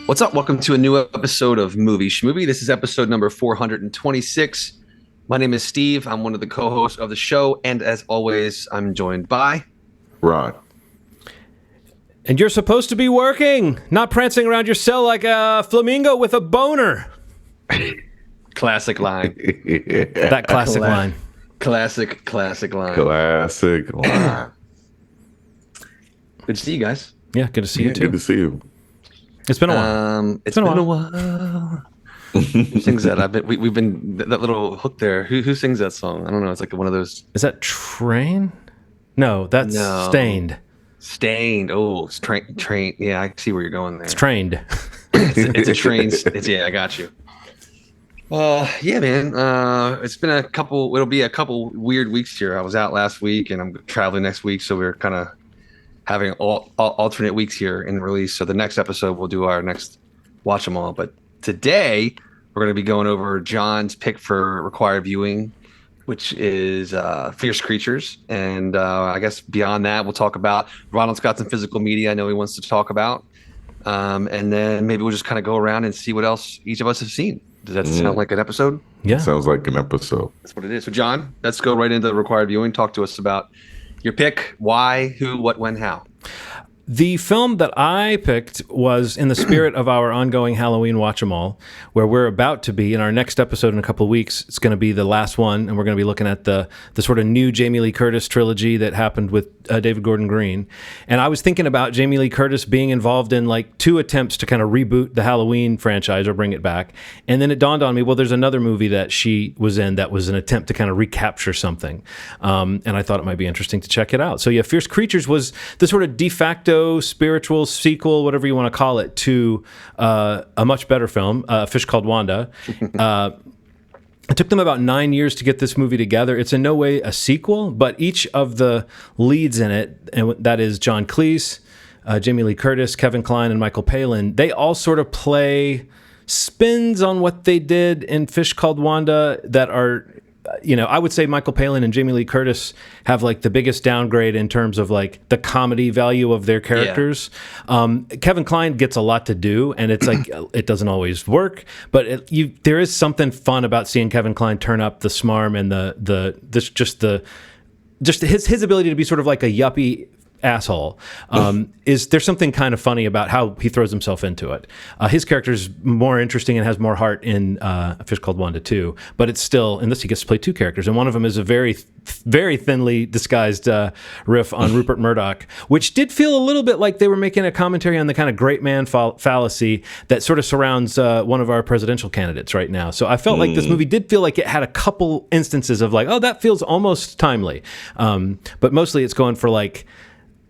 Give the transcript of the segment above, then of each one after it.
What's up? Welcome to a new episode of Schmovie. This is episode number 426. My name is Steve. I'm one of the co-hosts of the show, and as always, I'm joined by Ron. And you're supposed to be working, not prancing around your cell like a flamingo with a boner. Classic line. That classic line. Classic line. Classic line. Good to see you guys. Yeah, good to see you too. Good to see you. It's been a while. It's been a while. Who sings that? We've been that little hook there. Who sings that song? I don't know. It's like one of those. Is that Train? No, that's Stained. Stained. Oh, it's train. Yeah, I see where you're going there. It's Trained. It's a train. Yeah, I got you. Yeah, man. It's been it'll be a couple weird weeks here. I was out last week and I'm traveling next week. So we're kind of having alternate weeks here in the release. So the next episode, we'll do our next watch them all. But today we're going to be going over John's pick for required viewing, which is Fierce Creatures. And I guess beyond that, we'll talk about Ronald's got some physical media I know he wants to talk about. And then maybe we'll just kind of go around and see what else each of us have seen. Does that sound like an episode? Yeah. Sounds like an episode. That's what it is. So, John, let's go right into the required viewing. Talk to us about your pick, why, who, what, when, how. The film that I picked was in the spirit of our ongoing Halloween Watch 'Em All, where we're about to be in our next episode in a couple of weeks. It's going to be the last one, and we're going to be looking at the sort of new Jamie Lee Curtis trilogy that happened with David Gordon Green. And I was thinking about Jamie Lee Curtis being involved in like 2 attempts to kind of reboot the Halloween franchise or bring it back. And then it dawned on me, well, there's another movie that she was in that was an attempt to kind of recapture something. And I thought it might be interesting to check it out. So yeah, Fierce Creatures was the sort of de facto spiritual sequel, whatever you want to call it, to a much better film, A Fish Called Wanda. It took them about 9 years to get this movie together. It's in no way a sequel, but each of the leads in it, and that is John Cleese, Jamie Lee Curtis, Kevin Kline, and Michael Palin, they all sort of play spins on what they did in Fish Called Wanda that are, I would say Michael Palin and Jamie Lee Curtis have like the biggest downgrade in terms of like the comedy value of their characters. Yeah. Kevin Kline gets a lot to do, and it's like it doesn't always work, but there is something fun about seeing Kevin Kline turn up the smarm and just his ability to be sort of like a yuppie asshole. There's something kind of funny about how he throws himself into it. His character's more interesting and has more heart in A Fish Called Wanda too, but it's still, in this he gets to play 2 characters, and one of them is a very, very thinly disguised riff on Rupert Murdoch, which did feel a little bit like they were making a commentary on the kind of great man fallacy that sort of surrounds one of our presidential candidates right now. So I felt like this movie did feel like it had a couple instances of like, oh, that feels almost timely. But mostly it's going for like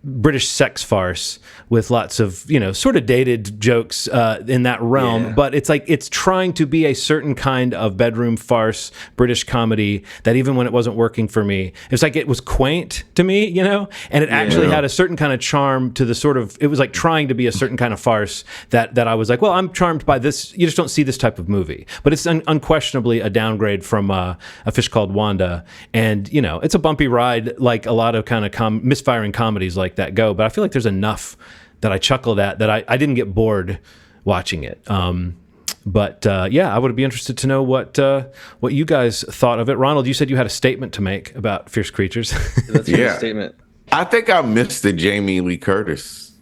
British sex farce with lots of, sort of dated jokes in that realm. Yeah. But it's like it's trying to be a certain kind of bedroom farce British comedy that even when it wasn't working for me, it's like it was quaint to me, and it actually had a certain kind of charm to the sort of, it was like trying to be a certain kind of farce that I was like, well, I'm charmed by this. You just don't see this type of movie. But it's unquestionably a downgrade from A Fish Called Wanda. And, it's a bumpy ride like a lot of kind of misfiring comedies like that go, but I feel like there's enough that I chuckled at that I didn't get bored watching it. But I would be interested to know what you guys thought of it. Ronald, you said you had a statement to make about Fierce Creatures. That's your statement. I think I missed the Jamie Lee Curtis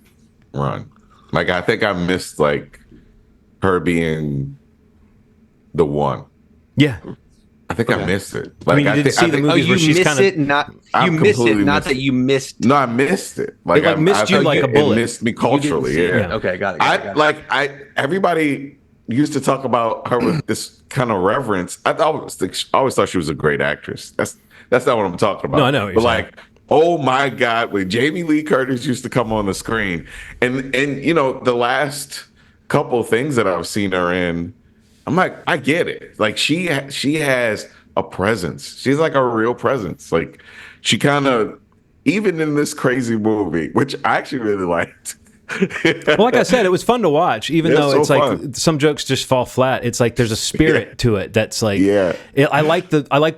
run. Like, I think I missed like her being the one. Yeah. I think I missed it. Like, you didn't see the movies where she's kind of... You missed it, not that you missed... No, I missed it. Like, it missed you like a bullet. It missed me culturally, yeah. Okay, got it. Everybody used to talk about her with this kind of reverence. I always thought she was a great actress. That's not what I'm talking about. No, I know. But like, oh my God, when Jamie Lee Curtis used to come on the screen, and the last couple of things that I've seen her in, I'm like, I get it. Like she has a presence. She's like a real presence. Like she kind of, even in this crazy movie, which I actually really liked, Well, like I said, it was fun to watch, even though so it's like fun. some jokes just fall flat. It's like there's a spirit to it that's like, I like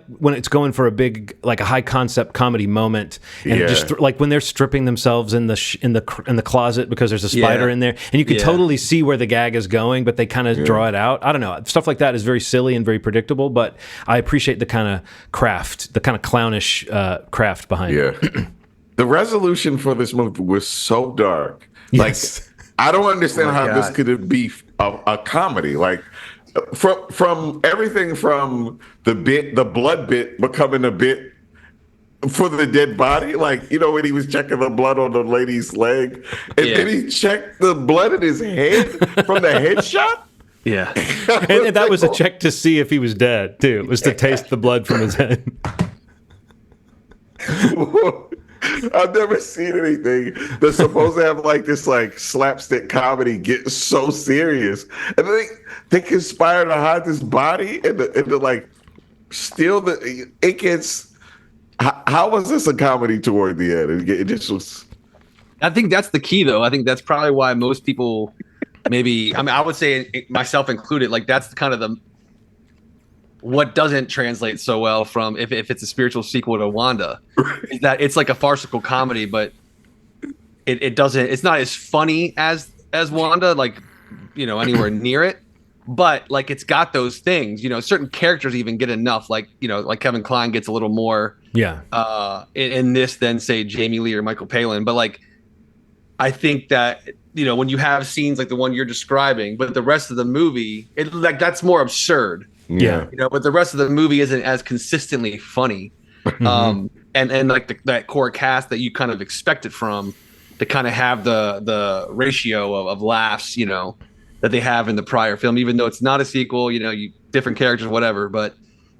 when it's going for a big, like a high concept comedy moment, and just like when they're stripping themselves in the closet because there's a spider in there, and you can totally see where the gag is going, but they kind of draw it out. I don't know, stuff like that is very silly and very predictable, but I appreciate the kind of craft, the kind of clownish craft behind it. The resolution for this movie was so dark. Yes. Like, I don't understand how this could be a comedy. Like, from everything from the blood bit becoming a bit for the dead body. Like, you know, when he was checking the blood on the lady's leg, and then he checked the blood in his head from the headshot. Yeah. And that was a check to see if he was dead, too. It was to taste the blood from his head. I've never seen anything that's supposed to have like this like slapstick comedy get so serious, and they conspire to hide this body and to like steal it gets. How was this a comedy toward the end? It just was. I think that's the key, though. I think that's probably why most people, maybe, I mean, I would say myself included, like that's kind of what doesn't translate so well from if it's a spiritual sequel to Wanda, is that it's like a farcical comedy, but it's not as funny as Wanda, like, you know, anywhere near it, but like it's got those things, you know, certain characters even get enough, like, you know, like Kevin Kline gets a little more in this than say Jamie Lee or Michael Palin, but like I think that, you know, when you have scenes like the one you're describing, but the rest of the movie, it like that's more absurd. Yeah, you know, but the rest of the movie isn't as consistently funny, and like that core cast that you kind of expect it from, to kind of have the ratio of laughs, you know, that they have in the prior film, even though it's not a sequel, you know, different characters, whatever, but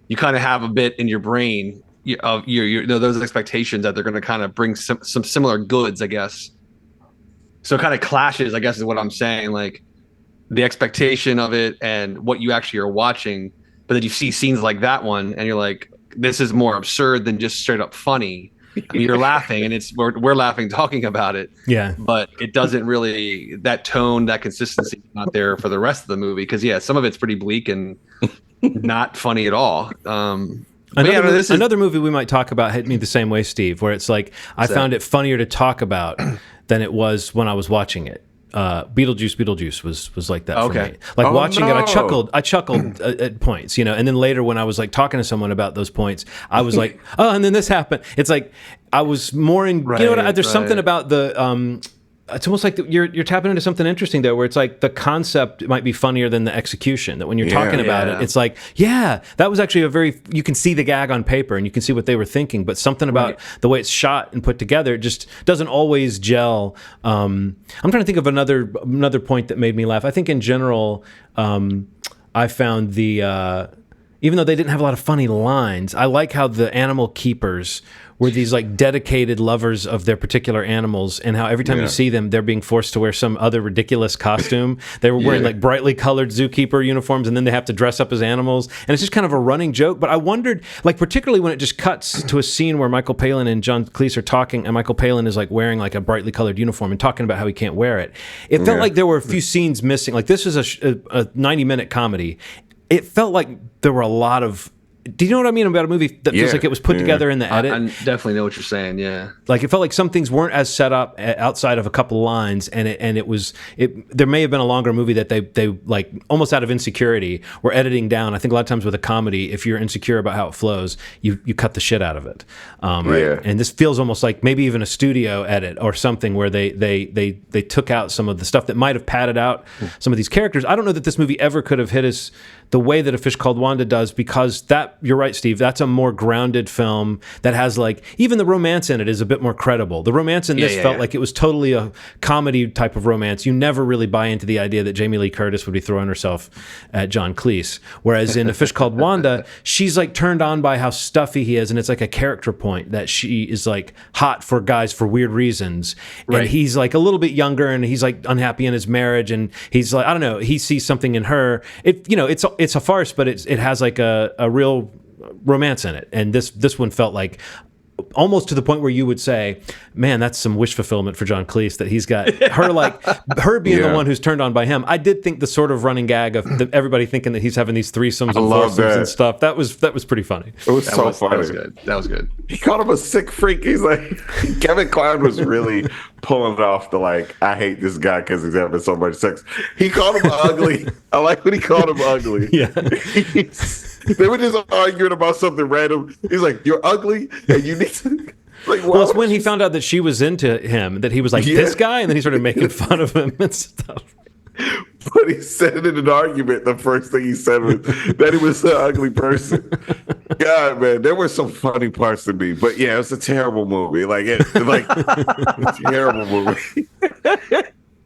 you kind of have a bit in your brain of you know those expectations that they're going to kind of bring some similar goods, I guess. So it kind of clashes, I guess, is what I'm saying, like the expectation of it and what you actually are watching. But then you see scenes like that one, and you're like, "This is more absurd than just straight up funny." I mean, you're laughing, and we're laughing talking about it. Yeah. But it doesn't really, that tone, that consistency is not there for the rest of the movie, because some of it's pretty bleak and not funny at all. Another movie we might talk about hit me the same way, Steve, where it's like I found it funnier to talk about than it was when I was watching it. Beetlejuice was like that for me. Like watching it, I chuckled at points, you know, and then later when I was like talking to someone about those points, I was like, oh, and then this happened. It's like I was more in, you know what? There's something about the it's almost like you're tapping into something interesting there, where it's like the concept might be funnier than the execution. That when you're talking about it, it's like, that was actually you can see the gag on paper and you can see what they were thinking, but something about the way it's shot and put together just doesn't always gel. I'm trying to think of another point that made me laugh. I think in general, I found even though they didn't have a lot of funny lines, I like how the animal keepers were these like dedicated lovers of their particular animals, and how every time you see them, they're being forced to wear some other ridiculous costume. They were wearing like brightly colored zookeeper uniforms, and then they have to dress up as animals. And it's just kind of a running joke. But I wondered, like particularly when it just cuts to a scene where Michael Palin and John Cleese are talking, and Michael Palin is like wearing like a brightly colored uniform and talking about how he can't wear it. It felt like there were a few scenes missing. Like this is a 90-minute comedy. It felt like there were a lot of... Do you know what I mean about a movie that feels like it was put together in the edit? I definitely know what you're saying. Yeah, like it felt like some things weren't as set up outside of a couple of lines, and it was. There may have been a longer movie that they like almost out of insecurity were editing down. I think a lot of times with a comedy, if you're insecure about how it flows, you cut the shit out of it. And this feels almost like maybe even a studio edit or something where they took out some of the stuff that might have padded out some of these characters. I don't know that this movie ever could have hit us the way that A Fish Called Wanda does, because you're right, Steve, that's a more grounded film that has like, even the romance in it is a bit more credible. The romance in this felt like it was totally a comedy type of romance. You never really buy into the idea that Jamie Lee Curtis would be throwing herself at John Cleese. Whereas in A Fish Called Wanda, she's like turned on by how stuffy he is, and it's like a character point that she is like hot for guys for weird reasons. And he's like a little bit younger, and he's like unhappy in his marriage, and he's like, I don't know, he sees something in her. It's a farce, but it has like a real romance in it, and this one felt like almost to the point where you would say, man, that's some wish fulfillment for John Cleese that he's got her, like her being the one who's turned on by him. I did think the sort of running gag of everybody thinking that he's having these threesomes and foursomes and stuff, that was pretty funny. It was so funny. That was good. He called him a sick freak. He's like, Kevin Kline was really pulling it off the like, I hate this guy because he's having so much sex. He called him ugly. I like when he called him ugly. Yeah. They were just arguing about something random. He's like, you're ugly and you need to... Like, well, it's when he found out that she was into him that he was like, this guy? And then he started making fun of him and stuff. But he said it in an argument. The first thing he said was that he was an ugly person. God, man, there were some funny parts to me. But yeah, it was a terrible movie. A terrible movie.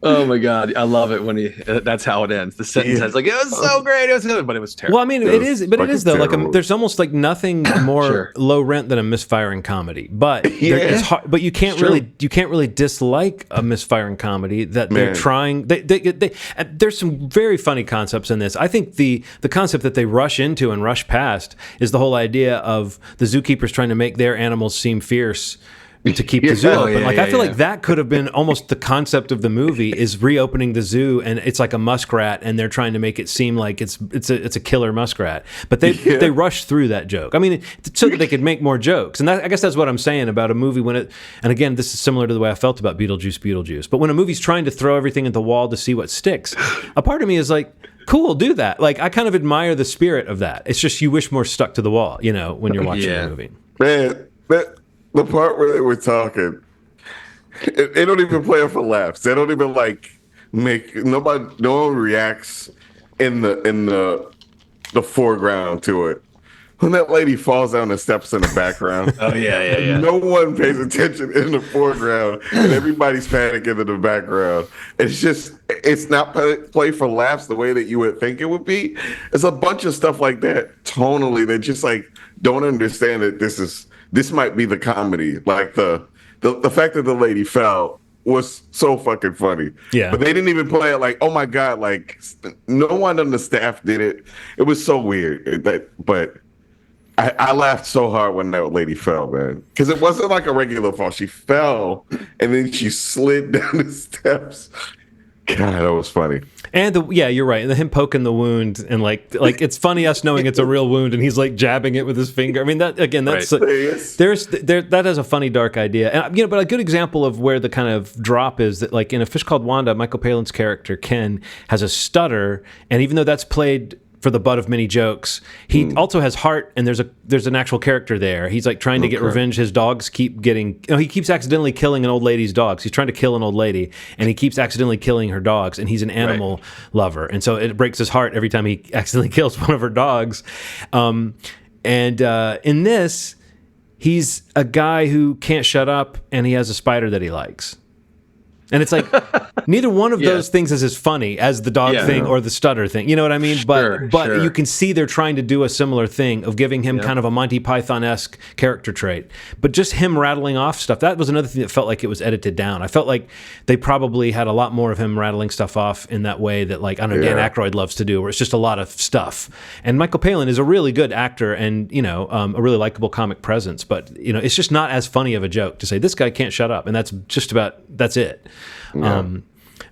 Oh my God, I love it when that's how it ends. The sentence ends like, it was so great, it was good, but it was terrible. Well, I mean, it is though. Terrible. Like, there's almost like nothing more low rent than a misfiring comedy. But it's hard, but you can't really dislike a misfiring comedy that they're trying. There's some very funny concepts in this. I think the concept that they rush into and rush past is the whole idea of the zookeepers trying to make their animals seem fierce to keep the zoo open. I feel like that could have been almost the concept of the movie, is reopening the zoo and it's like a muskrat and they're trying to make it seem like it's a killer muskrat. But they rush through that joke. I mean, so that they could make more jokes. And I guess that's what I'm saying about a movie and again, this is similar to the way I felt about Beetlejuice. But when a movie's trying to throw everything at the wall to see what sticks, a part of me is like, cool, do that. Like, I kind of admire the spirit of that. It's just you wish more stuck to the wall, when you're watching a movie. Man, the part where they were talking, they don't even play it for laughs. They don't even no one reacts in the foreground to it. When that lady falls down the steps in the background, no one pays attention in the foreground, and everybody's panicking in the background. It's not play for laughs the way that you would think it would be. It's a bunch of stuff like that tonally that just like don't understand that this might be the comedy. Like the fact that the lady fell was so fucking funny. Yeah. But they didn't even play it like, oh my God, like no one on the staff did it. It was so weird. But I laughed so hard when that lady fell, man. Because it wasn't like a regular fall. She fell and then she slid down the steps. God, that was funny. And you're right. And him poking the wound and like it's funny us knowing it's a real wound and he's like jabbing it with his finger. I mean, that again, that's that has a funny dark idea. And but a good example of where the kind of drop is that like in A Fish Called Wanda, Michael Palin's character Ken has a stutter, and even though that's played for the butt of many jokes, he also has heart, and there's an actual character there. He's like trying to get revenge. His dogs keep getting, he keeps accidentally killing an old lady's dogs. He's trying to kill an old lady, and he keeps accidentally killing her dogs, and he's an animal lover. And so it breaks his heart every time he accidentally kills one of her dogs. And in this, he's a guy who can't shut up, and he has a spider that he likes. And it's like neither one of those things is as funny as the dog thing or the stutter thing. You know what I mean? But you can see they're trying to do a similar thing of giving him kind of a Monty Python-esque character trait. But just him rattling off stuff, that was another thing that felt like it was edited down. I felt like they probably had a lot more of him rattling stuff off in that way that like, I don't know, Dan Aykroyd loves to do, where it's just a lot of stuff. And Michael Palin is a really good actor and, a really likable comic presence. But, it's just not as funny of a joke to say, this guy can't shut up. And that's it. Yeah.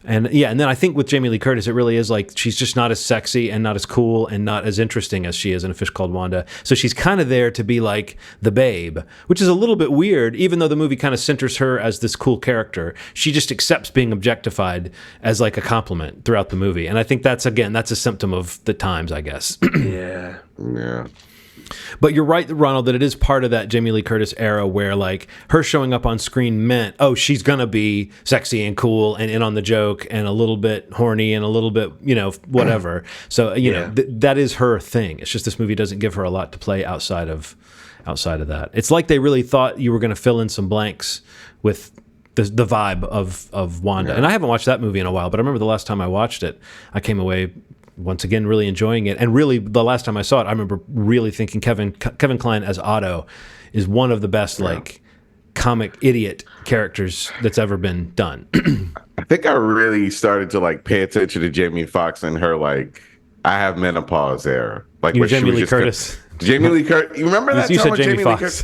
And then I think with Jamie Lee Curtis, it really is like she's just not as sexy and not as cool and not as interesting as she is in A Fish Called Wanda. So she's kind of there to be like the babe, which is a little bit weird, even though the movie kind of centers her as this cool character. She just accepts being objectified as like a compliment throughout the movie. And I think that's a symptom of the times, I guess. Yeah. But you're right, Ronald, that it is part of that Jamie Lee Curtis era where like her showing up on screen meant, she's going to be sexy and cool and in on the joke and a little bit horny and a little bit, whatever. So, that is her thing. It's just this movie doesn't give her a lot to play outside of that. It's like they really thought you were going to fill in some blanks with the vibe of Wanda. Yeah. And I haven't watched that movie in a while, but I remember the last time I watched it, I came away once again really enjoying it. And really the last time I saw it, I remember really thinking Kevin Kline as Otto is one of the best like comic idiot characters that's ever been done. I think I really started to like pay attention to Jamie Foxx and her like I have menopause era. Like Jamie Lee Curtis. Jamie Lee Curtis. You remember that? You time said with Jamie Lee Foxx.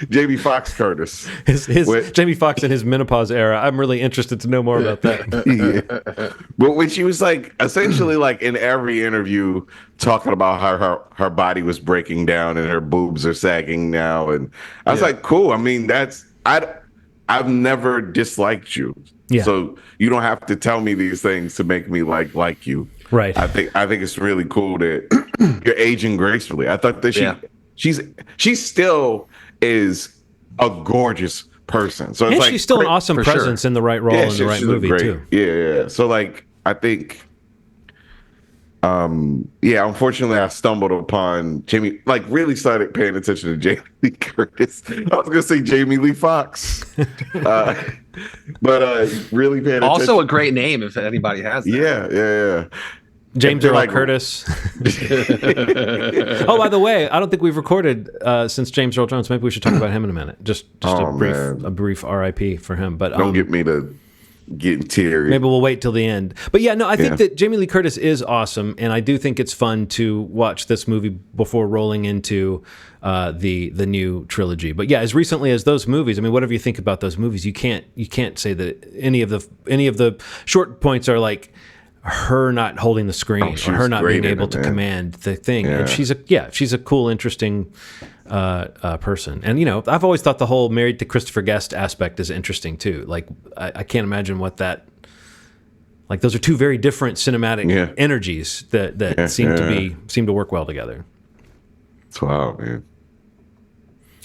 Jamie Foxx Curtis. His Jamie Foxx in his menopause era. I'm really interested to know more about that. Yeah. But when she was like essentially like in every interview talking about how her body was breaking down and her boobs are sagging now, and I was like, cool. I mean, I've never disliked you. Yeah. So you don't have to tell me these things to make me like you. Right. I think it's really cool that you're aging gracefully. I thought that she still is a gorgeous person. So it's And like she's still an awesome presence in the right role in the right movie too. Yeah. So like I think unfortunately I stumbled upon Jamie, like really started paying attention to Jamie Lee Curtis. I was gonna say Jamie Lee Foxx. But really paying attention. Also a great name if anybody has that. Yeah. James Earl Curtis. Oh, by the way, I don't think we've recorded since James Earl Jones. Maybe we should talk about him in a minute. Just a brief RIP for him. But don't get me to get teary. Maybe we'll wait till the end. But yeah, no, I think that Jamie Lee Curtis is awesome, and I do think it's fun to watch this movie before rolling into the new trilogy. But yeah, as recently as those movies, I mean, whatever you think about those movies, you can't say that any of the short points are like her not holding the screen or her not being able to command the thing. Yeah. And she's a cool, interesting person. And, you know, I've always thought the whole Married to Christopher Guest aspect is interesting too. Like, I can't imagine what that, like, those are two very different cinematic energies that seem to work well together. It's wild, man.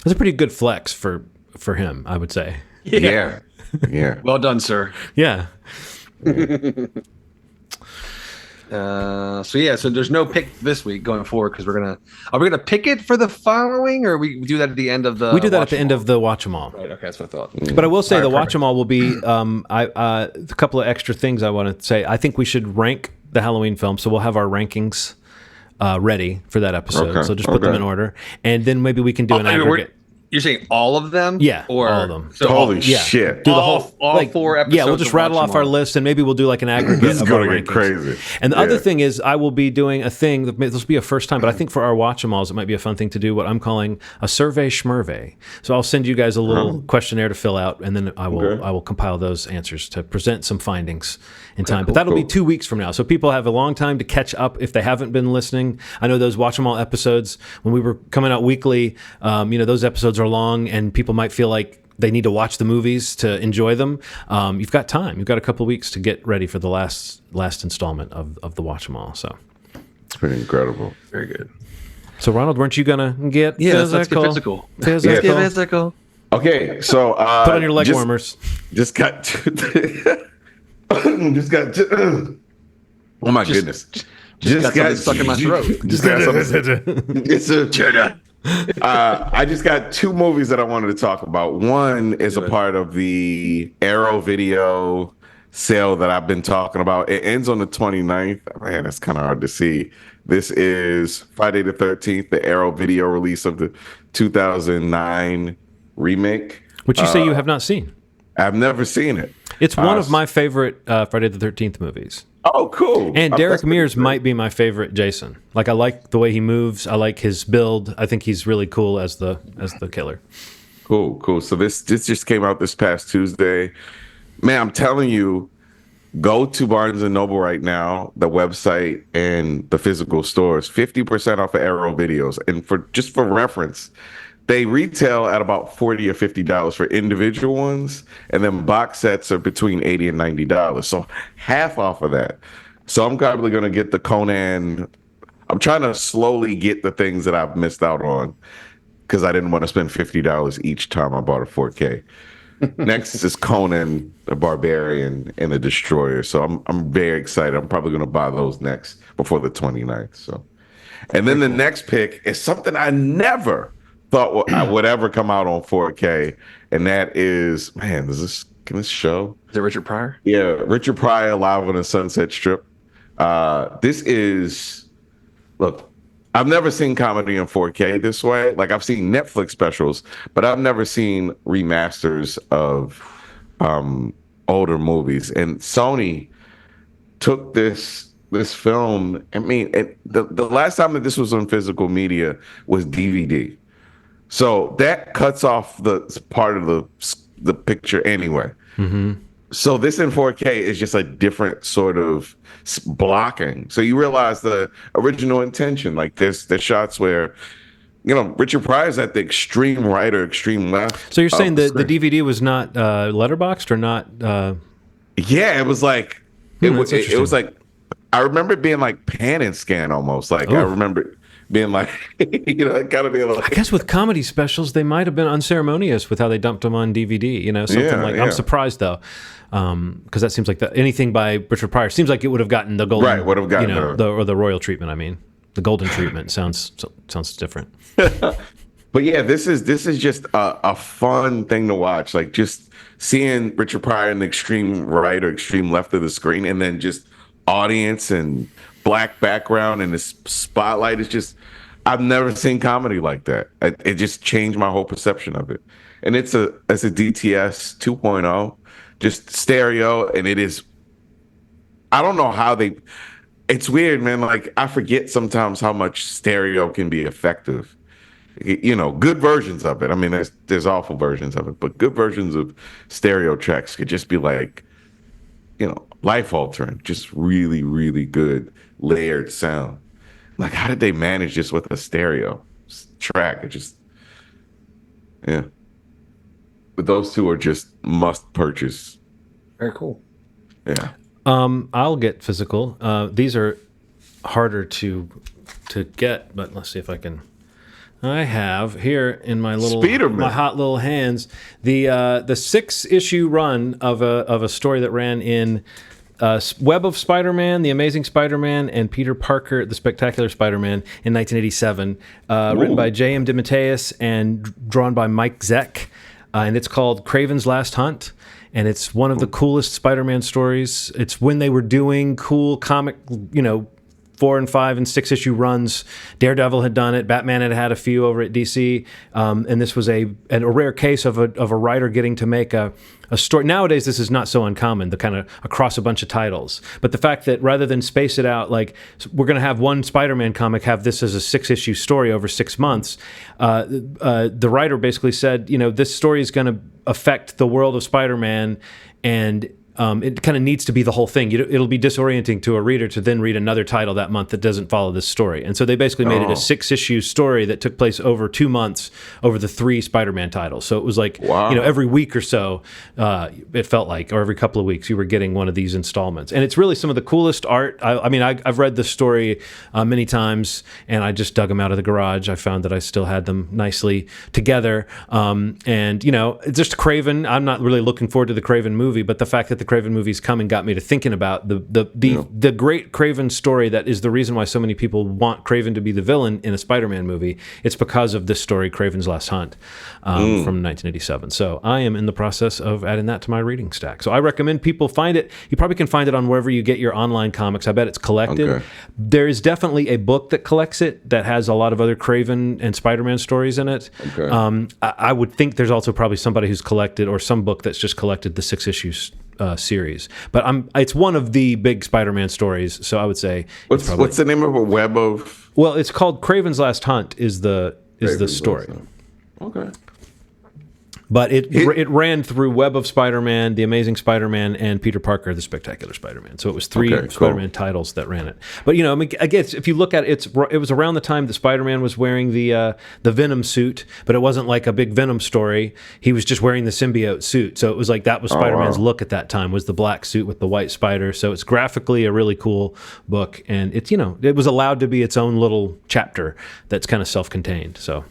It's a pretty good flex for him, I would say. Yeah. Well done, sir. Yeah. So there's no pick this week going forward because are we gonna pick it for the following, or we do that at the end of the? We do that at the end of the Watch 'Em All. Right. Okay, that's what I thought. But I will say the Watch 'Em All will be a couple of extra things I want to say. I think we should rank the Halloween films, so we'll have our rankings ready for that episode. Okay. So just put them in order, and then maybe we can do an aggregate. You're saying all of them? Yeah, or all of them. So holy shit! Do the all 4 episodes. Yeah, we'll just rattle off our list, and maybe we'll do like an aggregate. This is of our going to get rankings. crazy. And the other thing is, I will be doing a thing. This will be a first time, but I think for our Watch 'Em Alls, it might be a fun thing to do. What I'm calling a survey schmervey. So I'll send you guys a little questionnaire to fill out, and then I will compile those answers to present some findings in time. But that'll be 2 weeks from now, so people have a long time to catch up if they haven't been listening. I know those Watch 'Em All episodes when we were coming out weekly. Those episodes are long, and people might feel like they need to watch the movies to enjoy them. You've got time. You've got a couple of weeks to get ready for the last installment of the Watch 'Em All. So it's pretty incredible. Very good. So Ronald, weren't you gonna get physical? Let's get physical. Physical. Okay, so put on your leg warmers. Just got oh my goodness. Just got stuck in my throat. It's a cheddar. I just got 2 movies that I wanted to talk about. One is a part of the Arrow Video sale that I've been talking about. It ends on the 29th. Man, that's kind of hard to see. This is Friday the 13th, the Arrow Video release of the 2009 remake. Which you say you have not seen. I've never seen it. It's one of my favorite Friday the 13th movies. Oh, cool. And Derek Mears might be my favorite Jason. Like, I like the way he moves. I like his build. I think he's really cool as the killer. Cool. So this just came out this past Tuesday. Man, I'm telling you, go to Barnes & Noble right now, the website and the physical stores, 50% off of Arrow Videos. And for reference, they retail at about $40 or $50 for individual ones, and then box sets are between $80 and $90. So half off of that. So I'm probably going to get the Conan. I'm trying to slowly get the things that I've missed out on because I didn't want to spend $50 each time I bought a 4K. Next is Conan the Barbarian and the Destroyer. So I'm very excited. I'm probably going to buy those next before the 29th. So, and then the next pick is something I never thought I would ever come out on 4K, and that is, can this show? Is it Richard Pryor? Yeah, Richard Pryor live on the Sunset Strip. Look, I've never seen comedy in 4K this way. Like, I've seen Netflix specials, but I've never seen remasters of older movies. And Sony took this this film, I mean, the last time that this was on physical media was DVD. So that cuts off the part of the picture anyway. Mm-hmm. So this in 4K is just a different sort of blocking. So you realize the original intention. Like there's shots where, Richard Pryor's at the extreme right or extreme left. So you're saying the DVD was not letterboxed or not? Yeah, it was like it was like I remember it being like pan and scan almost. Like I remember being like, it kind of being like. I guess with comedy specials, they might have been unceremonious with how they dumped them on DVD. Something like. I'm surprised though, because that seems like anything by Richard Pryor seems like it would have gotten the golden. Right, would have gotten the royal treatment. I mean, the golden treatment sounds different. But yeah, this is just a fun thing to watch. Like just seeing Richard Pryor in the extreme right or extreme left of the screen, and then just audience and black background and this spotlight is just. I've never seen comedy like that. It just changed my whole perception of it. And it's a DTS 2.0, just stereo, and it is. I don't know how they. It's weird, man. Like I forget sometimes how much stereo can be effective. Good versions of it. I mean, there's awful versions of it, but good versions of stereo tracks could just be like, life altering. Just really, really good layered sound. Like, how did they manage this with a stereo track? It just, yeah. But those two are just must purchase. Very cool. Yeah. I'll get physical. These are harder to get, but let's see if I can. I have here in my hot little hands the 6-issue run of a story that ran in Web of Spider-Man, The Amazing Spider-Man, and Peter Parker, The Spectacular Spider-Man in 1987, written by J.M. DeMatteis and drawn by Mike Zeck, and it's called Kraven's Last Hunt. And it's one of the coolest Spider-Man stories. It's when they were doing cool comic, 4 and 5 and 6-issue runs. Daredevil had done it. Batman had a few over at DC. And this was a rare case of a writer getting to make a story. Nowadays, this is not so uncommon, the kind of across a bunch of titles. But the fact that rather than space it out, like we're going to have one Spider-Man comic, have this as a 6-issue story over 6 months, the writer basically said, this story is going to affect the world of Spider-Man, and it kind of needs to be the whole thing. It'll be disorienting to a reader to then read another title that month that doesn't follow this story. And so they basically made it a 6-issue story that took place over 2 months over the 3 Spider-Man titles. So it was like, every week or so, it felt like, or every couple of weeks, you were getting one of these installments. And it's really some of the coolest art. I've read this story many times, and I just dug them out of the garage. I found that I still had them nicely together. And just Kraven, I'm not really looking forward to the Kraven movie, but the fact that the Kraven movie's coming got me to thinking about the great Kraven story that is the reason why so many people want Kraven to be the villain in a Spider-Man movie. It's because of this story, Kraven's Last Hunt, from 1987. So I am in the process of adding that to my reading stack. So I recommend people find it. You probably can find it on wherever you get your online comics. I bet it's collected. Okay. There is definitely a book that collects it that has a lot of other Kraven and Spider-Man stories in it. Okay. I would think there's also probably somebody who's collected, or some book that's just collected the 6 issues series, but it's one of the big Spider-Man stories, so I would say what's the name of a web of? Well, it's called Kraven's Last Hunt is the story. Okay. But it ran through Web of Spider-Man, The Amazing Spider-Man, and Peter Parker, The Spectacular Spider-Man. So it was 3 Spider-Man titles that ran it. But I guess if you look at it, it was around the time that Spider-Man was wearing the Venom suit, but it wasn't like a big Venom story. He was just wearing the symbiote suit. So it was like that was Spider-Man's look at that time, was the black suit with the white spider. So it's graphically a really cool book, and it's it was allowed to be its own little chapter that's kind of self-contained. So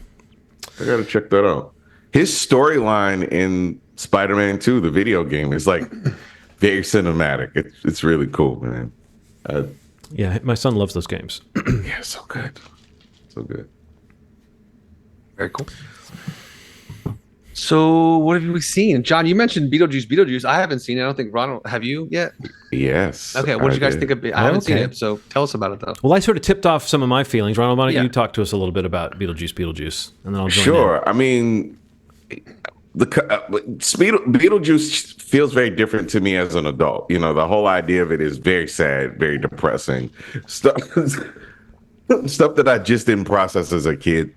I got to check that out. His storyline in Spider-Man 2, the video game, is like very cinematic. It's really cool, man. Yeah, my son loves those games. Yeah, so good. So good. Very cool. So what have we seen? John, you mentioned Beetlejuice. I haven't seen it. I don't think Ronald, have you yet? Yes. Okay, what did you guys think of it? I haven't seen it, so tell us about it, though. Well, I sort of tipped off some of my feelings. Ronald, why don't you talk to us a little bit about Beetlejuice, and then I'll join in. Sure. I mean, Beetlejuice feels very different to me as an adult. You know, the whole idea of it is very sad, very depressing stuff. Stuff that I just didn't process as a kid.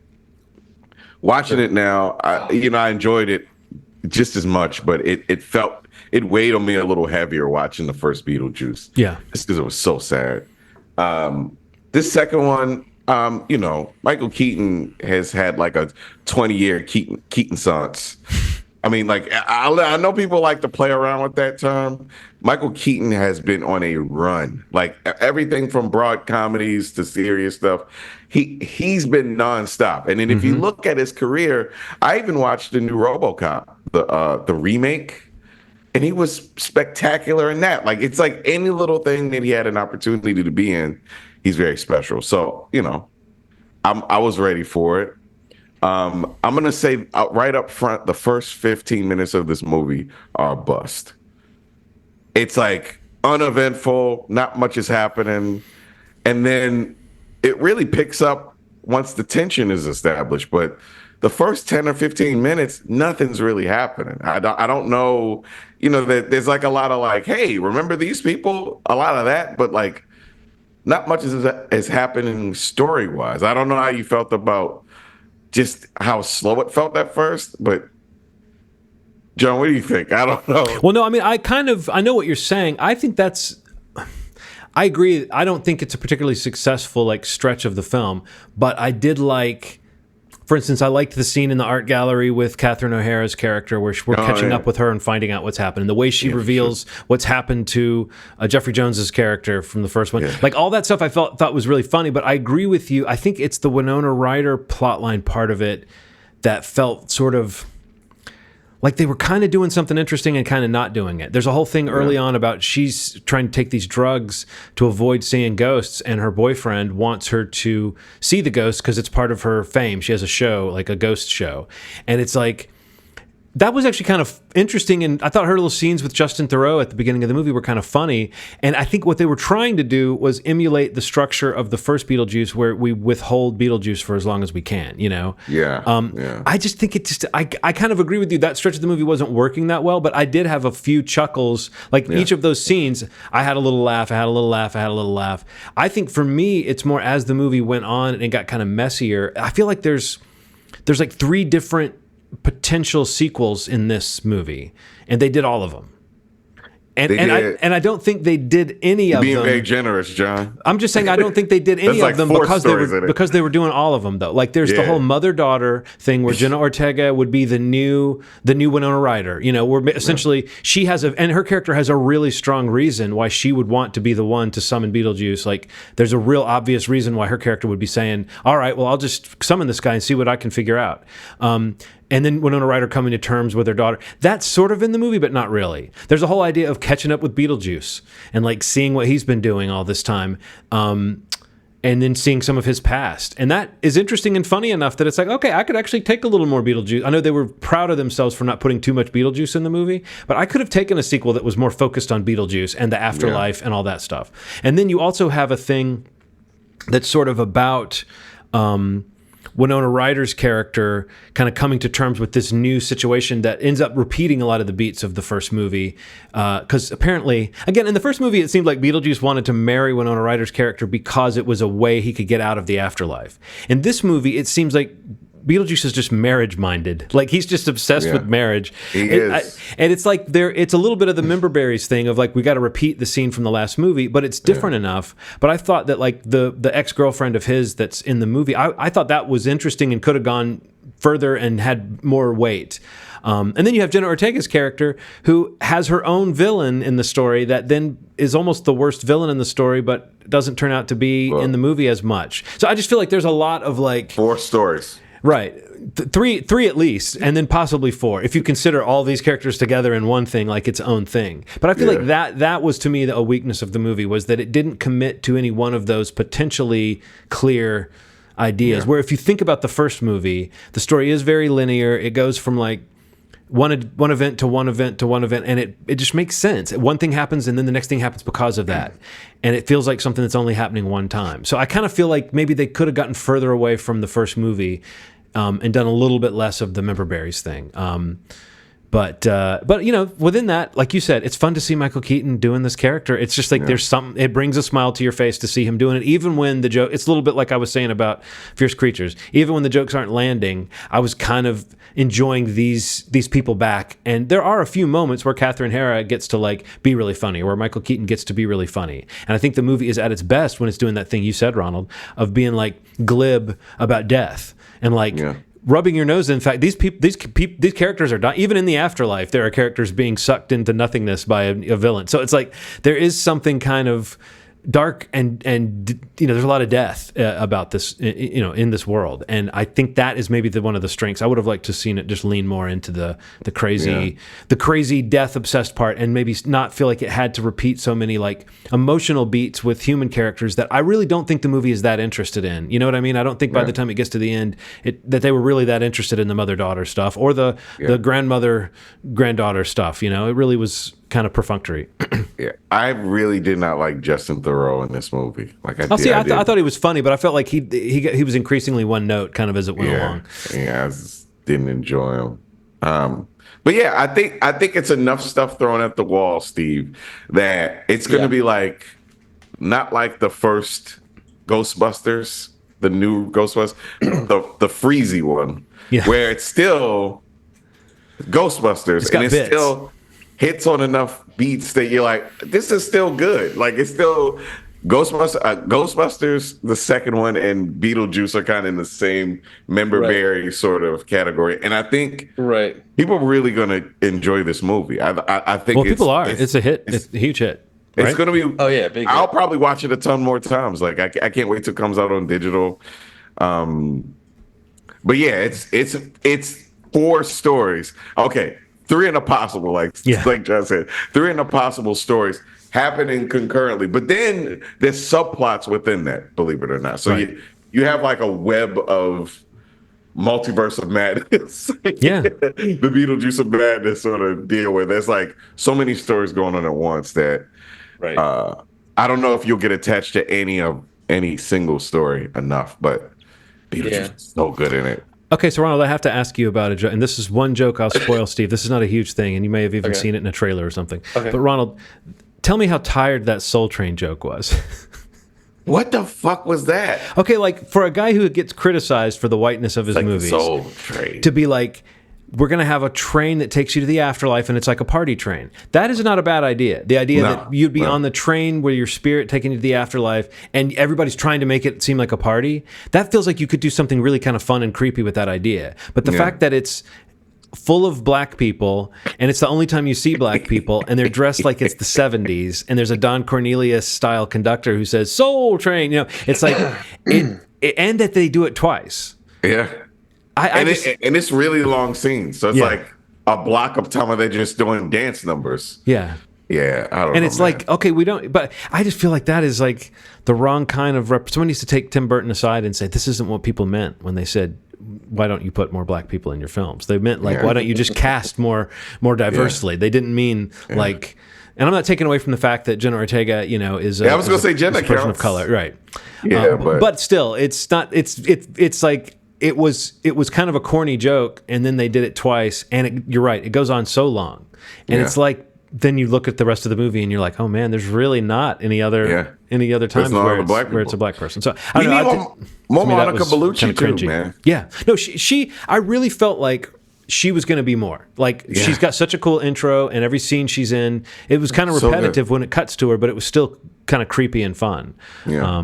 Watching it now, I enjoyed it just as much, but it weighed on me a little heavier watching the first Beetlejuice. Yeah, just because it was so sad. This second one, Michael Keaton has had like a 20-year Keaton-sance. I mean, like, I know people like to play around with that term. Michael Keaton has been on a run. Like, everything from broad comedies to serious stuff, he's been nonstop. And then if you look at his career, I even watched the new RoboCop, the remake, and he was spectacular in that. Like, it's like any little thing that he had an opportunity to be in, he's very special. So, I was ready for it. I'm going to say right up front, the first 15 minutes of this movie are a bust. It's like uneventful, not much is happening. And then it really picks up once the tension is established. But the first 10 or 15 minutes, nothing's really happening. I don't know, that there's like a lot of like, hey, remember these people? A lot of that, but like not much is happening story-wise. I don't know how you felt about just how slow it felt at first, but John, what do you think? I don't know. Well, no, I mean, I know what you're saying. I think I agree. I don't think it's a particularly successful like stretch of the film, but I did like, for instance, I liked the scene in the art gallery with Catherine O'Hara's character where we're catching up with her and finding out what's happened. The way she reveals what's happened to Jeffrey Jones's character from the first one. Yeah. Like all that stuff I thought was really funny, but I agree with you. I think it's the Winona Ryder plotline part of it that felt sort of like they were kind of doing something interesting and kind of not doing it. There's a whole thing early on about she's trying to take these drugs to avoid seeing ghosts, and her boyfriend wants her to see the ghosts because it's part of her fame. She has a show, like a ghost show. And it's like, that was actually kind of interesting, and I thought her little scenes with Justin Theroux at the beginning of the movie were kind of funny. And I think what they were trying to do was emulate the structure of the first Beetlejuice, where we withhold Beetlejuice for as long as we can, Yeah. I just think I kind of agree with you. That stretch of the movie wasn't working that well, but I did have a few chuckles. Like each of those scenes, I had a little laugh, I had a little laugh, I had a little laugh. I think for me, it's more as the movie went on and it got kind of messier. I feel like there's like 3 different potential sequels in this movie, and they did all of them. And I don't think they did any of them. Being very generous, John. I'm just saying I don't think they did any of them because they were doing all of them though. Like there's the whole mother-daughter thing where Jenna Ortega would be the new Winona Ryder. Where essentially she has and her character has a really strong reason why she would want to be the one to summon Beetlejuice. Like there's a real obvious reason why her character would be saying, "All right, well I'll just summon this guy and see what I can figure out." And then Winona Ryder coming to terms with her daughter. That's sort of in the movie, but not really. There's a whole idea of catching up with Beetlejuice and like seeing what he's been doing all this time. And then seeing some of his past. And that is interesting and funny enough that it's like, okay, I could actually take a little more Beetlejuice. I know they were proud of themselves for not putting too much Beetlejuice in the movie, but I could have taken a sequel that was more focused on Beetlejuice and the afterlife and all that stuff. And then you also have a thing that's sort of about Winona Ryder's character kind of coming to terms with this new situation that ends up repeating a lot of the beats of the first movie. Because apparently, again, in the first movie, it seemed like Beetlejuice wanted to marry Winona Ryder's character because it was a way he could get out of the afterlife. In this movie, it seems like Beetlejuice is just marriage-minded. Like, he's just obsessed with marriage. He is. And it's like, it's a little bit of the Memberberries thing of, like, we got to repeat the scene from the last movie, but it's different enough. But I thought that, like, the ex-girlfriend of his that's in the movie, I thought that was interesting and could have gone further and had more weight. And then you have Jenna Ortega's character, who has her own villain in the story that then is almost the worst villain in the story, but doesn't turn out to be in the movie as much. So I just feel like there's a lot of, like... 4 stories. Right. Three at least, and then possibly 4, if you consider all these characters together in one thing, like its own thing. But I feel like that was, to me, a weakness of the movie, was that it didn't commit to any one of those potentially clear ideas. Where if you think about the first movie, the story is very linear. It goes from like one event to one event to one event, and it just makes sense. One thing happens, and then the next thing happens because of that. And it feels like something that's only happening one time. So I kind of feel like maybe they could have gotten further away from the first movie and done a little bit less of the member berries thing. But within that, like you said, it's fun to see Michael Keaton doing this character. It's just like there's something. It brings a smile to your face to see him doing it, even when the joke. It's a little bit like I was saying about Fierce Creatures. Even when the jokes aren't landing, I was kind of enjoying these people back. And there are a few moments where Catherine Hara gets to like be really funny, or where Michael Keaton gets to be really funny. And I think the movie is at its best when it's doing that thing you said, Ronald, of being like glib about death and like. Yeah. Rubbing your nose. In fact, these characters are not even in the afterlife. There are characters being sucked into nothingness by a villain. So it's like there is something kind of dark and there's a lot of death about this in this world, and I think that is maybe one of the strengths. I would have liked to have seen it just lean more into the crazy death obsessed part, and maybe not feel like it had to repeat so many like emotional beats with human characters that I really don't think the movie is that interested in. You know what I mean? I don't think by the time it gets to the end that they were really that interested in the mother-daughter stuff or the grandmother-granddaughter stuff. You know, it really was kind of perfunctory. Yeah, I really did not like Justin Theroux in this movie. Like I thought he was funny, but I felt like he was increasingly one note kind of as it went along. Yeah, I just didn't enjoy him. But yeah, I think it's enough stuff thrown at the wall, Steve, that it's going to be like not like the first Ghostbusters, the new Ghostbusters, the Freezy one, where it's still Ghostbusters and it's still hits on enough beats that you're like, this is still good. Like it's still Ghostbusters, the second one, and Beetlejuice are kind of in the same member berry sort of category. And I think people are really going to enjoy this movie. I think people are. It's a hit. It's a huge hit. It's going to be. Oh yeah, big. I'll probably watch it a ton more times. Like I can't wait till it comes out on digital. But yeah, it's 4 stories. Okay. 3 and a possible, like John said, 3 and a possible stories happening concurrently. But then there's subplots within that, believe it or not. So you have like a web of multiverse of madness. The Beetlejuice of madness sort of deal where there's like so many stories going on at once that I don't know if you'll get attached to any single story enough, but Beetlejuice is so good in it. Okay, so Ronald, I have to ask you about a joke, and this is one joke I'll spoil, Steve. This is not a huge thing, and you may have even seen it in a trailer or something. Okay. But Ronald, tell me how tired that Soul Train joke was. What the fuck was that? Okay, like for a guy who gets criticized for the whiteness of his movies, Soul Train, to be like, we're going to have a train that takes you to the afterlife and it's like a party train. That is not a bad idea. The idea that you'd be on the train with your spirit taking you to the afterlife and everybody's trying to make it seem like a party, that feels like you could do something really kind of fun and creepy with that idea. But the fact that it's full of black people and it's the only time you see black people and they're dressed like it's the 70s and there's a Don Cornelius style conductor who says Soul Train, it's like and that they do it twice. Yeah. And it's really long scenes, so it's like a block of time where they're just doing dance numbers. Yeah, I don't know. And it's like, okay, we don't, but I just feel like that is like the wrong kind of someone needs to take Tim Burton aside and say, this isn't what people meant when they said, why don't you put more black people in your films? They meant like, why don't you just cast more diversely? They didn't mean like, and I'm not taking away from the fact that Jenna Ortega, is I was going to say Jenna is a person of color, right? Yeah, but still, it's not. It's like. It was kind of a corny joke, and then they did it twice, and you're right, it goes on so long, and it's like then you look at the rest of the movie and you're like, oh man, there's really not any other times where it's a black person. So I don't know. More Monica Bellucci too, man. Yeah, no, she I really felt like she was going to be more. Like she's got such a cool intro, and every scene she's in, it was kind of repetitive when it cuts to her, but it was still kind of creepy and fun. Yeah.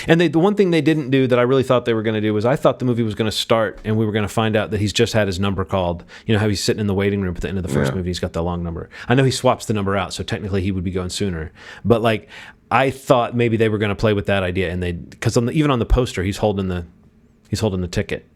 And the one thing they didn't do that I really thought they were going to do was I thought the movie was going to start and we were going to find out that he's just had his number called. You know how he's sitting in the waiting room at the end of the first movie, he's got the long number. I know he swaps the number out, so technically he would be going sooner. But like I thought maybe they were going to play with that idea, and because even on the poster he's holding the ticket.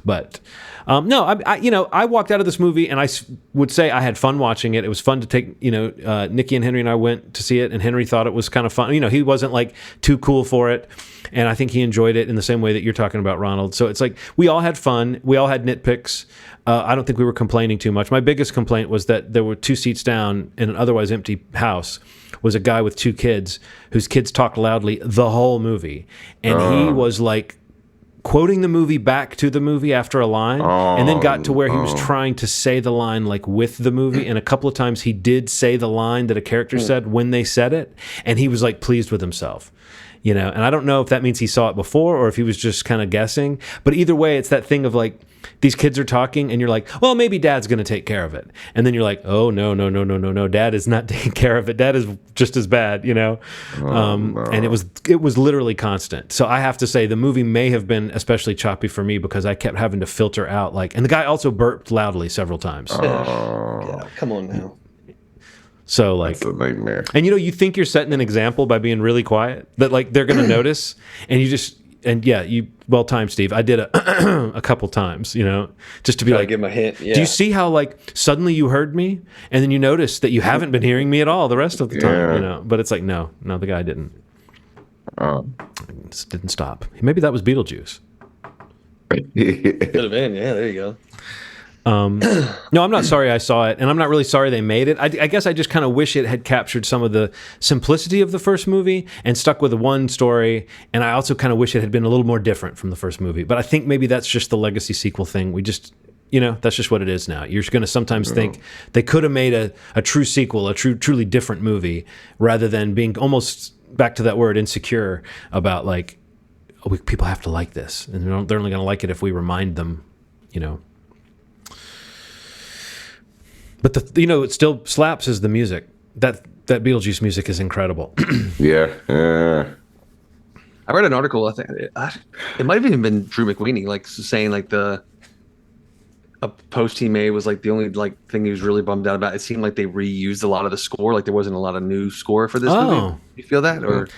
But no, I walked out of this movie and I would say I had fun watching it. It was fun to take, Nikki and Henry and I went to see it, and Henry thought it was kind of fun. He wasn't like too cool for it, and I think he enjoyed it in the same way that you're talking about, Ronald. So it's like we all had fun. We all had nitpicks. I don't think we were complaining too much. My biggest complaint was that there were 2 seats down in an otherwise empty house was a guy with 2 kids whose kids talked loudly the whole movie, and he was like quoting the movie back to the movie after a line, and then got to where he was trying to say the line like with the movie, and a couple of times he did say the line that a character said when they said it, and he was like pleased with himself. You know, and I don't know if that means he saw it before or if he was just kind of guessing. But either way, it's that thing of like, these kids are talking and you're like, well, maybe Dad's going to take care of it. And then you're like, oh, no. Dad is not taking care of it. Dad is just as bad, you know? And it was literally constant. So I have to say the movie may have been especially choppy for me because I kept having to filter out and the guy also burped loudly several times. Yeah, come on now. So like, that's a nightmare. And you think you're setting an example by being really quiet that like they're going to notice, and you well timed, Steve. I did a couple times, just to be like, give him a hint. Yeah. Do you see how like suddenly you heard me, and then you notice that you haven't been hearing me at all the rest of the time, But it's like no, the guy didn't. Just didn't stop. Maybe that was Beetlejuice. Could have been. Yeah, there you go. No, I'm not sorry I saw it, and I'm not really sorry they made it. I guess I just kind of wish it had captured some of the simplicity of the first movie and stuck with one story, and I also kind of wish it had been a little more different from the first movie. But I think maybe that's just the legacy sequel thing. We just, that's just what it is now. You're just going to sometimes think they could have made a true sequel, a truly different movie, rather than being almost, back to that word, insecure about like, people have to like this, and they're only going to like it if we remind them, But it still slaps is the music. That Beetlejuice music is incredible. Yeah. I read an article. I think it might have even been Drew McWeeny, like saying like a post he made was like the only like thing he was really bummed out about. It seemed like they reused a lot of the score. Like there wasn't a lot of new score for this movie. You feel that, or?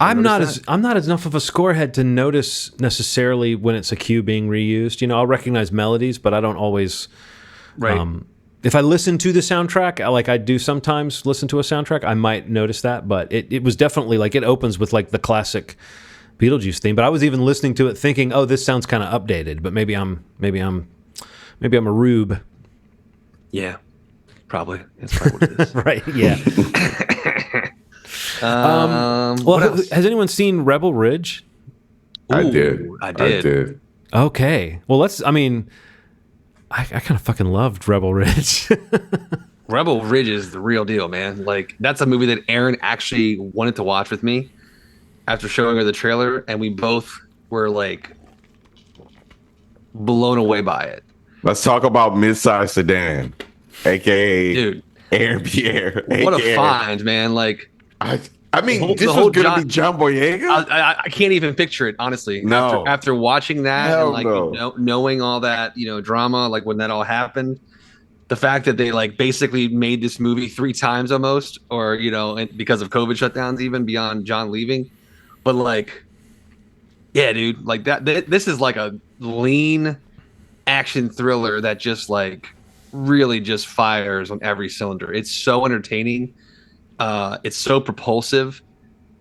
I'm not as enough of a scorehead to notice necessarily when it's a cue being reused. I'll recognize melodies, but I don't always. Right. If I listen to the soundtrack, like I do sometimes listen to a soundtrack, I might notice that. But it was definitely like it opens with like the classic Beetlejuice theme. But I was even listening to it thinking, oh, this sounds kind of updated. But maybe I'm a rube. Yeah, probably. That's probably what it is. Right. Yeah. Has anyone seen Rebel Ridge? Ooh, I did. Okay. Well, I kind of fucking loved Rebel Ridge. Rebel Ridge is the real deal, man. Like that's a movie that Erin actually wanted to watch with me after showing her the trailer, and we both were like blown away by it. Let's talk about Midsize Sedan, aka dude, Aaron Pierre. What a find, man! Like, I mean, this was going to be John Boyega? I can't even picture it, honestly. No. After watching that Hell and no. Knowing all that, drama, like when that all happened, the fact that they like basically made this movie 3 times almost, or, because of COVID shutdowns, even beyond John leaving. But like, yeah, dude, like this is like a lean action thriller that just like really just fires on every cylinder. It's so entertaining. It's so propulsive.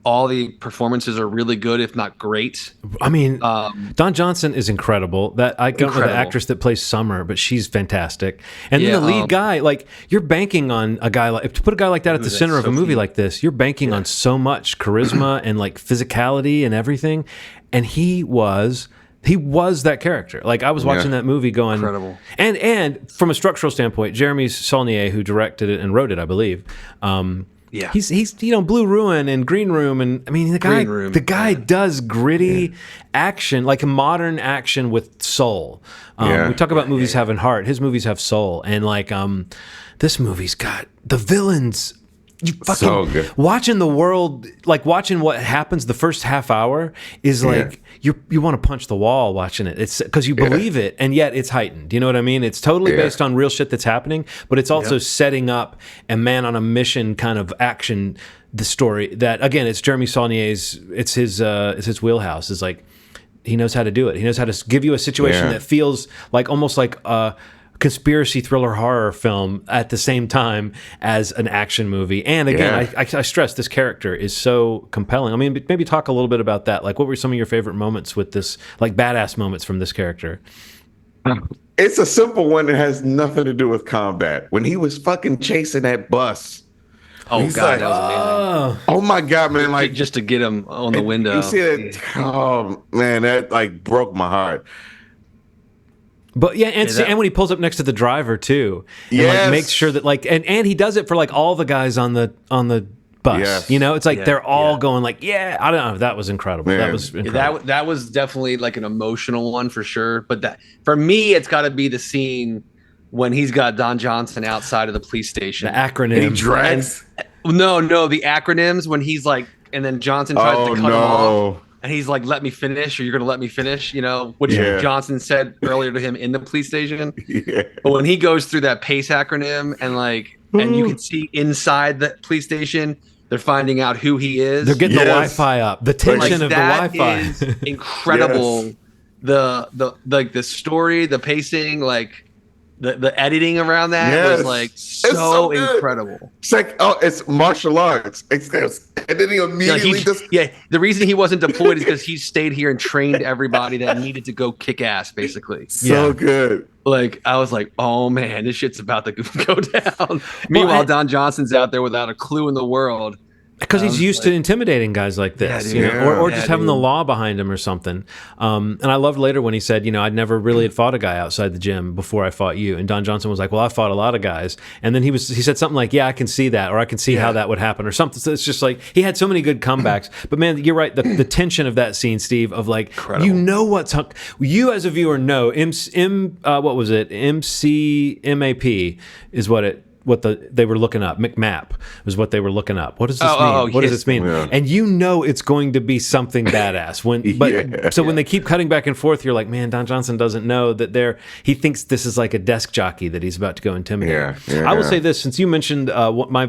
All the performances are really good, if not great. I mean, Dawn Johnson is incredible. I don't know the actress that plays Summer, but she's fantastic. And then the lead guy, like you're banking on a guy like, to put a guy like that at the center of a movie like this, you're banking on so much charisma and like physicality and everything. And he was that character. Like I was watching that movie going incredible. And from a structural standpoint, Jeremy Saulnier, who directed it and wrote it, I believe. He's Blue Ruin and Green Room, and I mean the guy does gritty action, like a modern action with soul. We talk about movies having heart. His movies have soul, and like this movie's got the villains. You fucking so good. Watching the world, like watching what happens the first half hour is like you want to punch the wall watching it. It's because you believe it, and yet it's heightened. You know what I mean? It's totally based on real shit that's happening, but it's also setting up a man on a mission kind of action. The story that again, it's Jeremy Saulnier's. It's his wheelhouse. It's like he knows how to do it. He knows how to give you a situation that feels like almost like a conspiracy thriller horror film at the same time as an action movie. And again, I stress this character is so compelling. I mean, maybe talk a little bit about that. Like, what were some of your favorite moments with this, like badass moments from this character? It's a simple one that has nothing to do with combat. When he was fucking chasing that bus Oh He's God, like, that was amazing. oh my God, man! Like Just to get him on the window. You see that? Oh man, that like broke my heart. But yeah, and when he pulls up next to the driver too, and like makes sure that like, and he does it for like all the guys on the bus. Yes. You know, it's like they're all going like, I don't know. That was incredible. Man. That was incredible. That was definitely like an emotional one for sure. But that for me, it's got to be the scene when he's got Don Johnson outside of the police station. The acronym. And he drags. No, the acronyms when he's like, and then Johnson tries to cut him off. And he's like, let me finish, or you're going to let me finish, you know, which Johnson said earlier to him in the police station. Yeah. But when he goes through that PACE acronym and like, and you can see inside the police station, they're finding out who he is. They're getting the Wi-Fi up. The tension of the Wi-Fi is incredible. The story, the pacing, like the editing around that was like so incredible. It's like, it's martial arts. And then he immediately the reason he wasn't deployed is because he stayed here and trained everybody that needed to go kick ass, basically. So good. Like, I was like, oh man, this shit's about to go down. Meanwhile, Don Johnson's out there without a clue in the world. Because he's used to intimidating guys like this, or just having the law behind him or something. And I loved later when he said, I'd never really had fought a guy outside the gym before I fought you. And Don Johnson was like, well, I fought a lot of guys. And then he said something like, yeah, I can see that, or I can see how that would happen, or something. So it's just like, he had so many good comebacks. But man, you're right. The tension of that scene, Steve, of like, incredible. You as a viewer know, what was it? MCMAP is what they were looking up. McMap was what they were looking up. What does this mean? What does this mean? Yeah. And it's going to be something badass. When they keep cutting back and forth, you're like, man, Don Johnson doesn't know that he thinks this is like a desk jockey that he's about to go intimidate. I will say this, since you mentioned what my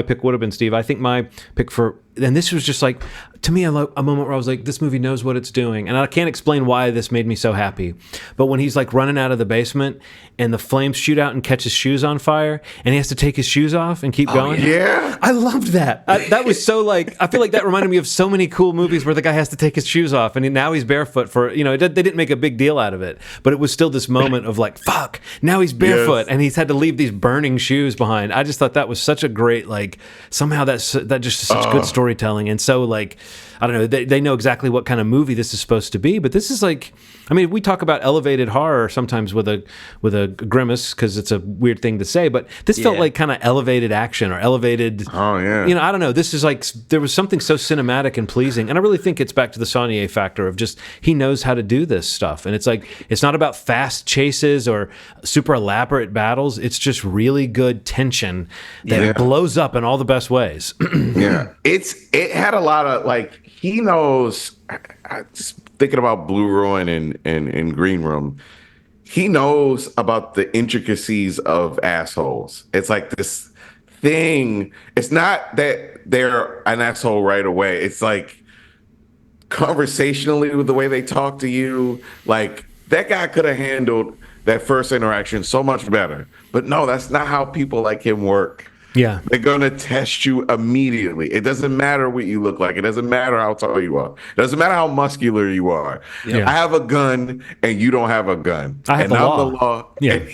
pick would have been, Steve, I think my pick and this was just like, to me, a moment where I was like, this movie knows what it's doing. And I can't explain why this made me so happy. But when he's like running out of the basement and the flames shoot out and catch his shoes on fire and he has to take his shoes off and keep going. Yeah. I loved that. That was so like, I feel like that reminded me of so many cool movies where the guy has to take his shoes off and now he's barefoot for, they didn't make a big deal out of it. But it was still this moment of like, fuck, now he's barefoot and he's had to leave these burning shoes behind. I just thought that was such a great, like, somehow that just such good storytelling. And so like, I don't know, they know exactly what kind of movie this is supposed to be, but this is like, I mean, we talk about elevated horror sometimes with a grimace because it's a weird thing to say, but this felt like kind of elevated action or elevated. Oh yeah. I don't know. This is like, there was something so cinematic and pleasing, and I really think it's back to the Saulnier factor of just he knows how to do this stuff, and it's like it's not about fast chases or super elaborate battles. It's just really good tension that blows up in all the best ways. It had a lot of like. He knows, just thinking about Blue Ruin and Green Room, he knows about the intricacies of assholes. It's like this thing. It's not that they're an asshole right away. It's like conversationally with the way they talk to you. Like that guy could have handled that first interaction so much better. But no, that's not how people like him work. Yeah. They're going to test you immediately. It doesn't matter what you look like. It doesn't matter how tall you are. It doesn't matter how muscular you are. Yeah. I have a gun and you don't have a gun. I'm the law. Yeah. And,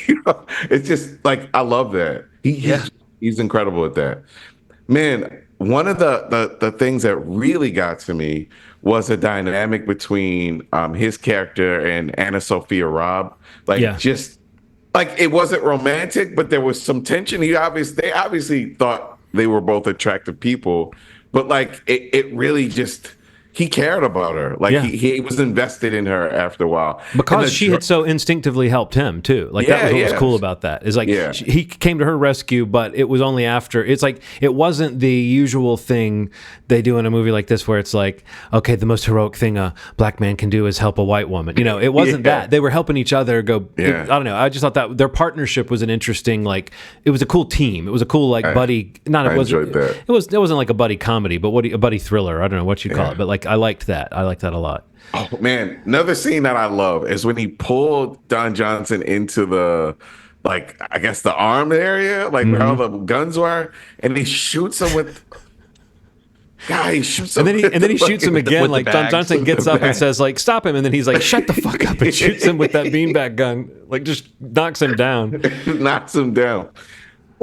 it's just like, I love that. He's incredible at that. Man, one of the things that really got to me was a dynamic between his character and Anna Sophia Robb. Like it wasn't romantic, but there was some tension. They obviously thought they were both attractive people, but like it really just he cared about her. Like he was invested in her after a while because she had so instinctively helped him too. Like that was what was cool about that. Is like he came to her rescue, but it was only after. It's like it wasn't the usual thing they do in a movie like this, where it's like, okay, the most heroic thing a black man can do is help a white woman. It wasn't that. They were helping each other go. I don't know. I just thought that their partnership was an interesting, like, it was a cool team. It was a cool like buddy. I enjoyed that. It wasn't like a buddy comedy, but a buddy thriller. I don't know what you call it, but like I liked that. I liked that a lot. Oh man, another scene that I love is when he pulled Don Johnson into the, like, I guess the arm area, like where all the guns were, and he shoots him with. God, he shoots him. And then he shoots him again. Like Don Johnson gets up and says, like, stop him, and then he's like, shut the fuck up, and shoots him with that beanbag gun. Like, just knocks him down. Knocks him down.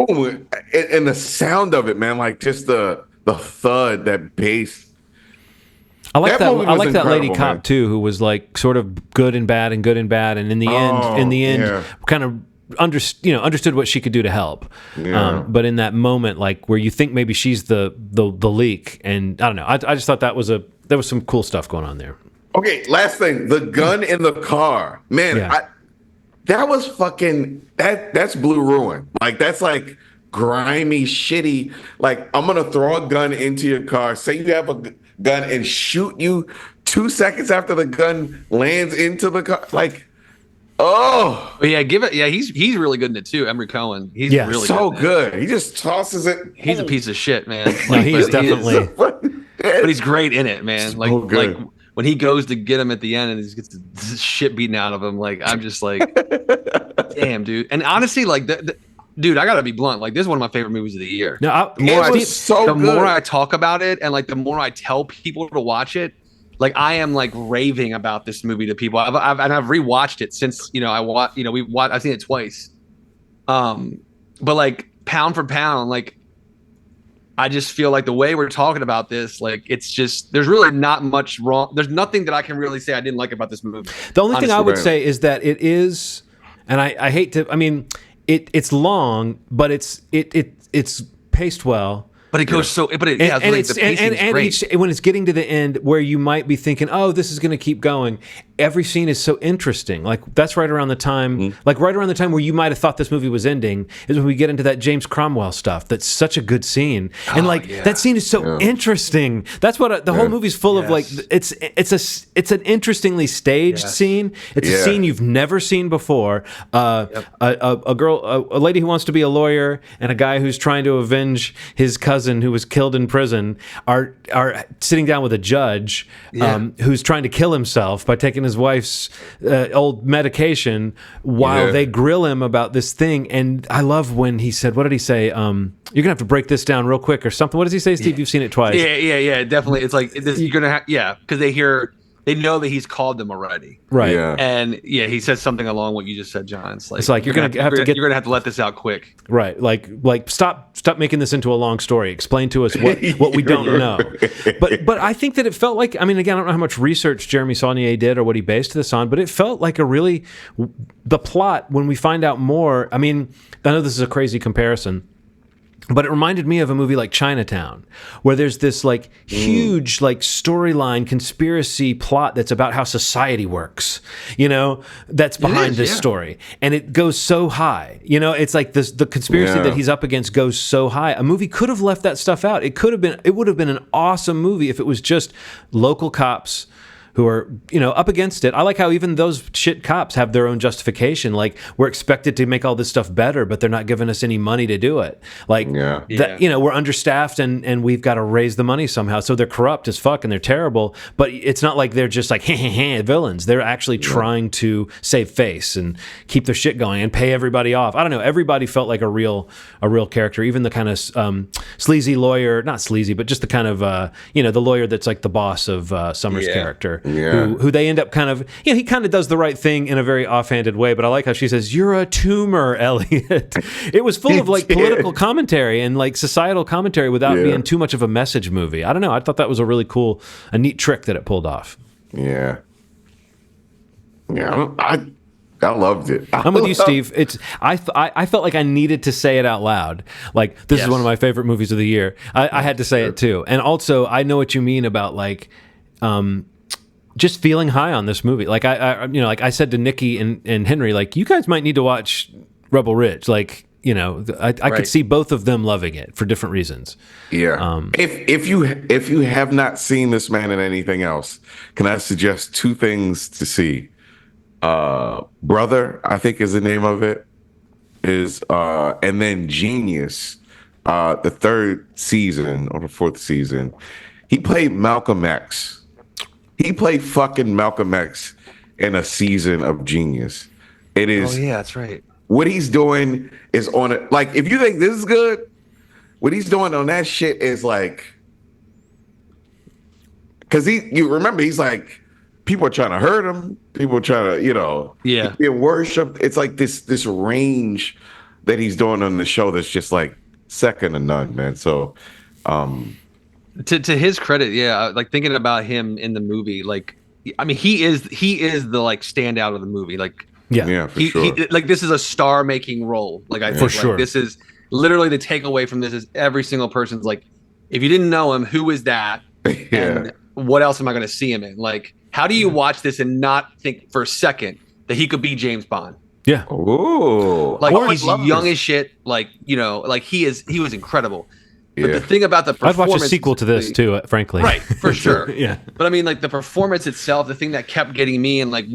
and the sound of it, man, like just the thud, that bass. I like that. I like that lady cop man. too, who was like sort of good and bad, and in the end, kind of understood what she could do to help. Yeah. But in that moment, like where you think maybe she's the leak, and I don't know. I just thought there was some cool stuff going on there. Okay, last thing, the gun in the car, man. Yeah. That was fucking that's Blue Ruin. Like that's like grimy, shitty. Like I'm gonna throw a gun into your car, say you have a gun, and shoot you 2 seconds after the gun lands into the car. Like, oh yeah, give it. Yeah, he's really good in it too. Emery Cohen, he's really so good. He just tosses it. He's a piece of shit, man. No, he's definitely. But he's great in it, man. Like, So good. like when he goes to get him at the end and he gets the shit beaten out of him, like I'm just like, damn, dude. And honestly, like, dude, I gotta be blunt. Like, this is one of my favorite movies of the year. No, the more I talk about it, and like the more I tell people to watch it, like I am like raving about this movie to people. I've rewatched it since I've seen it twice. But like pound for pound, like I just feel like the way we're talking about this, like it's just there's really not much wrong. There's nothing that I can really say I didn't like about this movie. The only thing I would say is that it is, and I hate to. I mean, it's long, but it's paced well. But it goes when it's getting to the end where you might be thinking, oh, this is going to keep going. Every scene is so interesting. Like that's right around the time, where you might have thought this movie was ending is when we get into that James Cromwell stuff. That's such a good scene, and that scene is so interesting. That's what the whole movie's full of. Like it's an interestingly staged scene. It's a scene you've never seen before. A lady who wants to be a lawyer, and a guy who's trying to avenge his cousin who was killed in prison are sitting down with a judge who's trying to kill himself by taking his wife's old medication while they grill him about this thing. And I love when he said, what did he say? You're gonna have to break this down real quick or something. What does he say, Steve? You've seen it twice. Yeah, definitely. It's like you're gonna have because they know that he's called them already, right? Yeah. And he says something along what you just said, John. It's like you're gonna have to let this out quick, right? Like stop making this into a long story. Explain to us what we don't know. But I think that it felt like, I mean, again, I don't know how much research Jeremy Saulnier did or what he based this on, but it felt like the plot when we find out more. I mean, I know this is a crazy comparison, but it reminded me of a movie like Chinatown, where there's this like huge like storyline conspiracy plot that's about how society works, that's behind this story. And it goes so high, it's like the conspiracy that he's up against goes so high. A movie could have left that stuff out. It would have been an awesome movie if it was just local cops who are, up against it. I like how even those shit cops have their own justification. Like, we're expected to make all this stuff better, but they're not giving us any money to do it. Like, we're understaffed and we've got to raise the money somehow. So they're corrupt as fuck and they're terrible, but it's not like they're just like, villains. They're actually trying to save face and keep their shit going and pay everybody off. I don't know. Everybody felt like a real character. Even the kind of sleazy lawyer, not sleazy, but just the kind of, the lawyer that's like the boss of Summer's character. Who they end up kind of, he kind of does the right thing in a very offhanded way, but I like how she says, "You're a tumor, Elliot." It was full of like political commentary and like societal commentary without being too much of a message movie. I don't know. I thought that was a neat trick that it pulled off. Yeah. I loved it. I'm with you, Steve. I felt like I needed to say it out loud. Like, this is one of my favorite movies of the year. I had to say it too. And also, I know what you mean about like, just feeling high on this movie. Like I said to Nikki and Henry, like, you guys might need to watch Rebel Ridge. Like, I could see both of them loving it for different reasons. Yeah. If you have not seen this man in anything else, can I suggest two things to see? Brother, I think is the name of it, and then Genius, the third season or the fourth season. He played Malcolm X. He played fucking Malcolm X in a season of Genius. It is. Oh yeah, that's right. What he's doing is on it. Like, if you think this is good, what he's doing on that shit is like, because you remember, he's like, people are trying to hurt him. People are trying to, being worshipped. It's like this range that he's doing on the show that's just like second to none, man. So, to his credit, yeah, like thinking about him in the movie, like, I mean, he is the like standout of the movie, like, yeah, for sure. Like, this is a star making role, like, I think, For like, sure. this is literally the takeaway from this is every single person's like, if you didn't know him, who is that? And what else am I going to see him in? Like, how do you watch this and not think for a second that he could be James Bond? Yeah. Oh, Like, he's young as shit. Like, you know, like he was incredible. But the thing about the I'd performance, watch a sequel to this too, frankly. right? For sure. Yeah. But I mean, like the performance itself, the thing that kept getting me, and like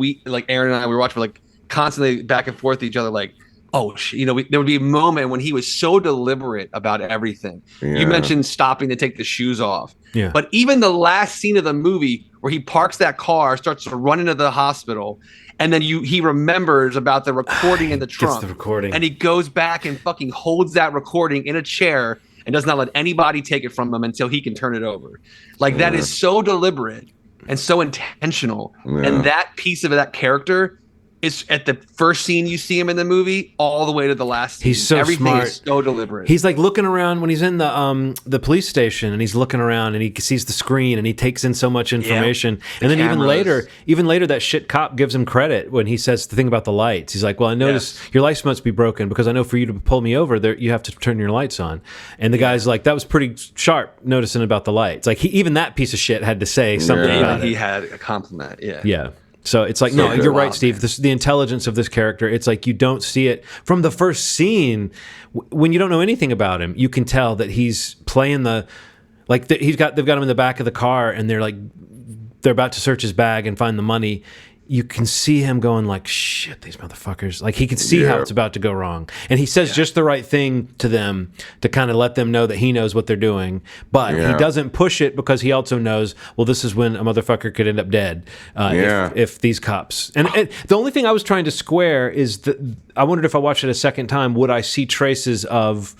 Aaron and I, we were watching like constantly back and forth to each other, like, oh, you know, there would be a moment when he was so deliberate about everything. Yeah. You mentioned stopping to take the shoes off. Yeah. But even the last scene of the movie where he parks that car, starts to run into the hospital, and then he remembers about the recording in the trunk. Gets the recording. And he goes back and fucking holds that recording in a chair and does not let anybody take it from him until he can turn it over. Like, that is so deliberate and so intentional. Yeah. And that piece of that character is at the first scene you see him in the movie all the way to the last scene. He's so Everything smart. is so deliberate. He's like looking around when he's in the police station, and he's looking around and he sees the screen and he takes in so much information. And then cameras. even later, that shit cop gives him credit when he says the thing about the lights. He's like, "Well, I noticed your lights must be broken because I know for you to pull me over, there you have to turn your lights on." And the guy's like, "That was pretty sharp, noticing about the lights." Like, even that piece of shit had to say something about it. He had a compliment. Yeah. Yeah. So it's like, no, you're right, Steve. The intelligence of this character, it's like you don't see it from the first scene. When you don't know anything about him, you can tell that he's playing they've got him in the back of the car, and they're about to search his bag and find the money. You can see him going like, shit, these motherfuckers. Like, he can see how it's about to go wrong. And he says just the right thing to them to kind of let them know that he knows what they're doing. But he doesn't push it because he also knows, well, this is when a motherfucker could end up dead if these cops. And the only thing I was trying to square is that I wondered if I watched it a second time, would I see traces of...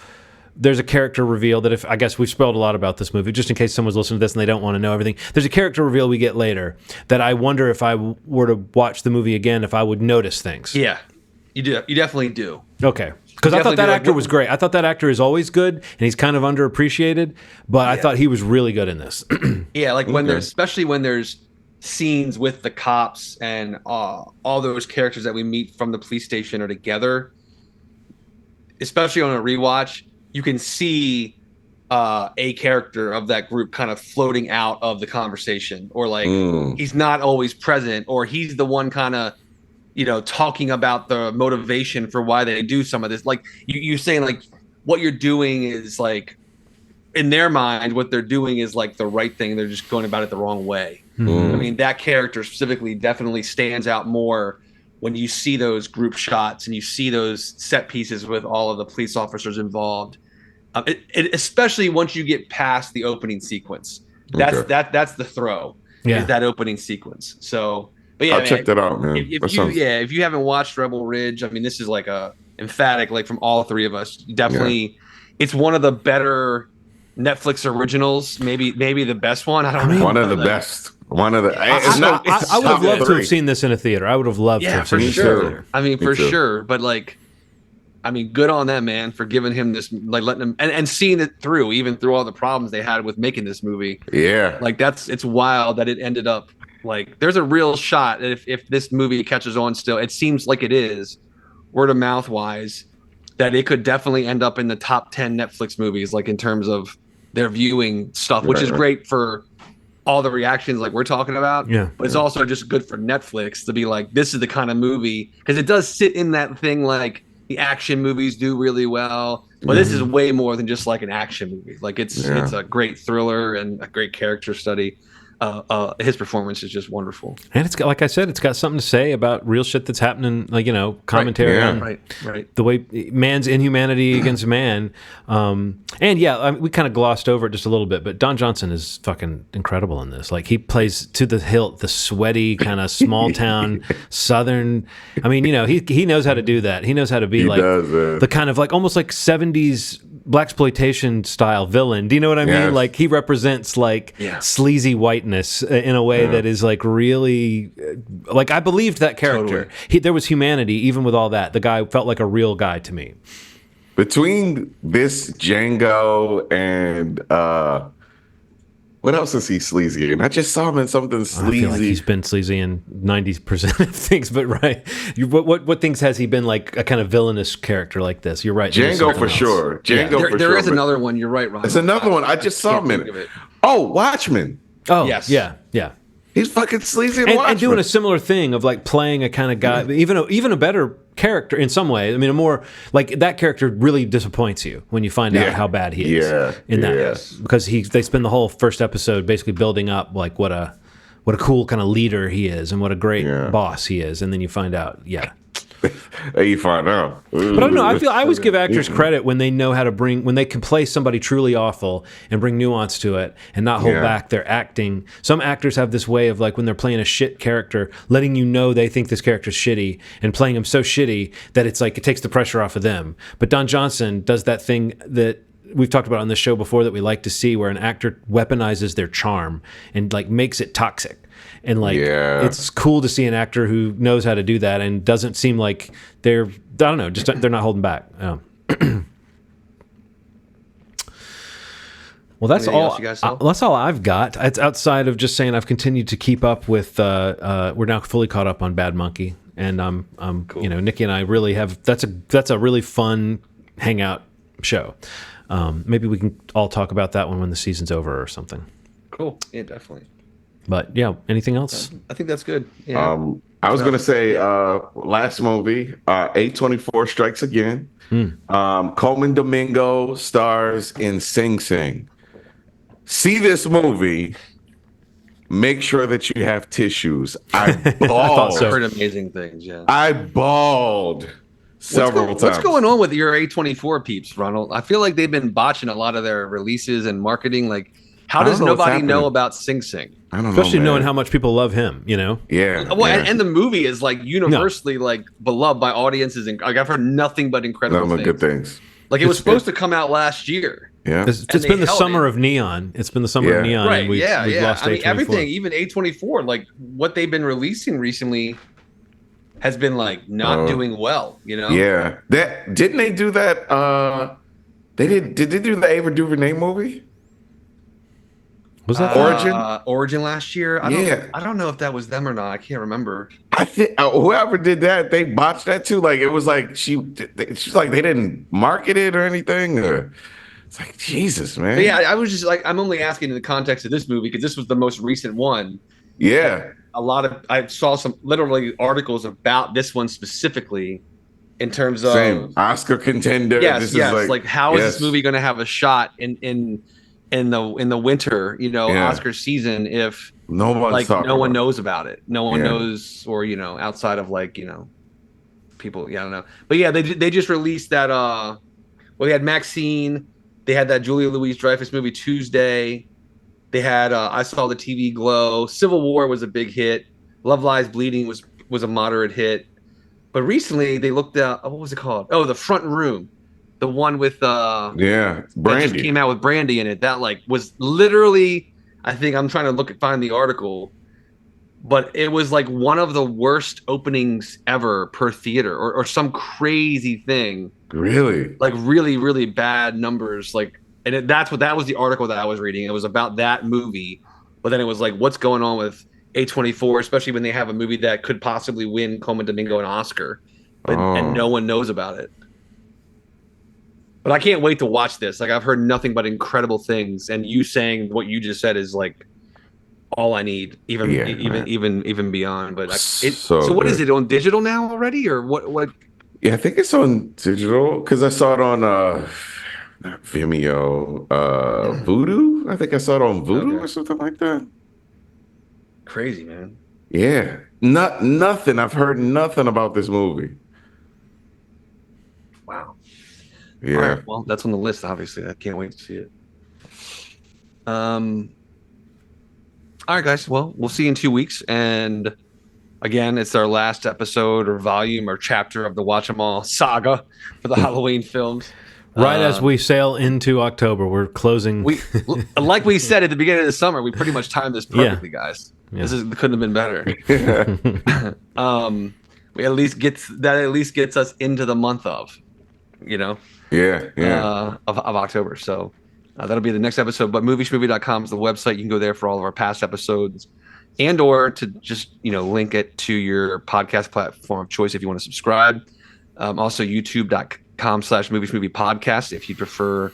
There's a character reveal that I guess we've spoiled a lot about this movie, just in case someone's listening to this and they don't want to know everything. There's a character reveal we get later that I wonder if I were to watch the movie again, if I would notice things. Yeah, you do. You definitely do. Okay. Because I thought that actor was great. I thought that actor is always good, and he's kind of underappreciated, but I thought he was really good in this. Yeah, like especially when there's scenes with the cops and all those characters that we meet from the police station are together, especially on a rewatch. You can see a character of that group kind of floating out of the conversation, or like he's not always present, or he's the one kind of, you know, talking about the motivation for why they do some of this. Like you're saying, like what you're doing is like, in their mind, what they're doing is like the right thing. They're just going about it the wrong way. I mean, that character specifically definitely stands out more when you see those group shots and you see those set pieces with all of the police officers involved. Especially once you get past the opening sequence, that's the throw. Is that opening sequence. So, but yeah, I'll check that out, man. If you haven't watched Rebel Ridge, I mean, this is like a emphatic, like from all three of us. Definitely, it's one of the better Netflix originals. Maybe the best one. I don't know. One of the best. One of the. I would have loved to have seen this in a theater. I would have loved to have seen this in a theater. I mean, for sure. But like, I mean, good on them, man, for giving him this, like letting him and seeing it through, even through all the problems they had with making this movie. Yeah. Like it's wild that it ended up like there's a real shot that if this movie catches on still, it seems like it is, word of mouth wise, that it could definitely end up in the top 10 Netflix movies, like in terms of their viewing stuff, which is great for all the reactions like we're talking about. Yeah. But it's also just good for Netflix to be like, this is the kind of movie, because it does sit in that thing like the action movies do really well, but this is way more than just like an action movie. Like it's a great thriller and a great character study. His performance is just wonderful, and it's got, like I said, it's got something to say about real shit that's happening. Like, you know, commentary on the way man's inhumanity against man. And we kind of glossed over it just a little bit, but Don Johnson is fucking incredible in this. Like, he plays to the hilt, the sweaty kind of small town Southern. I mean, you know, he knows how to do that. He knows how to be the kind of like almost like 70s blaxploitation style villain. Do you know what I mean? Like, he represents like sleazy whiteness in a way that is like really I believed that character. There was humanity even with all that. The guy felt like a real guy to me. between this Django and what else is he sleazy in? I just saw him in something sleazy. I feel like he's been sleazy in 90% of things, but right. What things has he been like a kind of villainous character like this? You're right. Django for sure. Django for sure. There is another one. You're right, Ron. There's another one. I just saw him in it. Oh, Watchmen. Oh, yes. Yeah. He's fucking sleazy in Watchmen. And doing a similar thing of like playing a kind of guy, even a better character in some way. I mean, a more like that character really disappoints you when you find out how bad he is. Because they spend the whole first episode basically building up like what a cool kind of leader he is and what a great boss he is, and then you find out, you find out. But I don't know. I always give actors credit when they know how to when they can play somebody truly awful and bring nuance to it and not hold back their acting. Some actors have this way of like when they're playing a shit character, letting you know they think this character's shitty and playing him so shitty that it's like it takes the pressure off of them. But Don Johnson does that thing that we've talked about on this show before that we like to see, where an actor weaponizes their charm and like makes it toxic. And like, it's cool to see an actor who knows how to do that and doesn't seem like they're not holding back. Well, that's all. That's all I've got. It's outside of just saying I've continued to keep up with. We're now fully caught up on Bad Monkey, and cool. Nikki and I really have. That's a really fun hangout show. Maybe we can all talk about that one when the season's over or something. Cool. Yeah, definitely. But anything else? I think that's good. Yeah. I was gonna say last movie, A24 Strikes Again. Coleman Domingo stars in Sing Sing. See this movie. Make sure that you have tissues. I bawled. I've heard amazing things. Yeah. I bawled several times. What's going on with your A24 peeps, Ronald? I feel like they've been botching a lot of their releases and marketing. Like, how does nobody know about Sing Sing? I don't know, especially knowing how much people love him. Yeah. Well, and the movie is like universally like beloved by audiences, and like I've heard nothing but incredible things. Good things. Like it was supposed to come out last year. Yeah, it's been the summer of neon. It's been the summer of neon. Right. And we've lost A24. Everything, even A24, like what they've been releasing recently, has been like not doing well. Yeah. Didn't they do that? Did they do the Ava DuVernay movie? Was that Origin last year? I don't know if that was them or not. I can't remember. I think whoever did that, they botched that too. Like it was like she's like they didn't market it or anything. It's like Jesus, man. But yeah, I was just like, I'm only asking in the context of this movie because this was the most recent one. Yeah, I saw some literally articles about this one specifically in terms of same Oscar contender. Yes. Like how is this movie going to have a shot in the winter, Oscar season if no one knows about it. No one knows, or outside of like people. Yeah, I don't know. But yeah, they just released that. They had Maxine. They had that Julia Louis-Dreyfus movie Tuesday. They had I Saw the TV Glow. Civil War was a big hit. Love Lies Bleeding was a moderate hit. But recently they looked at what was it called? Oh, The Front Room. The one with Brandy that just came out with Brandy in it. That like was literally, I think I'm trying to find the article, but it was like one of the worst openings ever per theater, or some crazy thing. Really? Like really, really bad numbers. Like, and that was the article that I was reading. It was about that movie, but then it was like, what's going on with A24, especially when they have a movie that could possibly win Coleman Domingo an Oscar, and no one knows about it. But I can't wait to watch this. Like I've heard nothing but incredible things, and you saying what you just said is like all I need, even beyond. But so what is it on digital now already, or what? Yeah, I think it's on digital because I saw it on not Vimeo, Vudu. I think I saw it on Vudu or something like that. Crazy, man. Yeah, nothing. I've heard nothing about this movie. Wow. Yeah. All right, well, that's on the list. Obviously, I can't wait to see it. All right, guys. Well, we'll see you in 2 weeks, and again, it's our last episode or volume or chapter of the Watch 'Em All saga for the Halloween films. Right as we sail into October, we're closing. Like we said at the beginning of the summer, we pretty much timed this perfectly, guys. Yeah. This couldn't have been better. We at least gets us into the month of. Yeah. Of October. So that'll be the next episode. But schmovie.com is the website. You can go there for all of our past episodes, and or to just link it to your podcast platform of choice if you want to subscribe. Also youtube.com/movie podcast if you prefer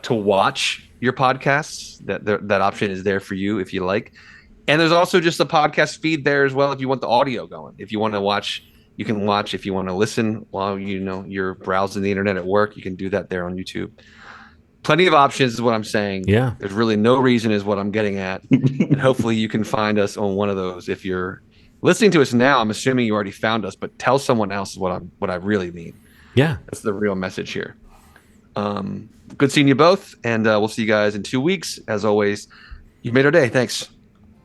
to watch your podcasts. That option is there for you if you like. And there's also just a podcast feed there as well if you want the audio going. If you want to watch, you can watch. If you want to listen while you're browsing the internet at work, you can do that there on YouTube. Plenty of options is what I'm saying. Yeah. There's really no reason is what I'm getting at. And hopefully you can find us on one of those. If you're listening to us now, I'm assuming you already found us, but tell someone else is what I really mean. Yeah. That's the real message here. Good seeing you both, and we'll see you guys in 2 weeks. As always, you've made our day. Thanks.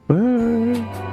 Bye.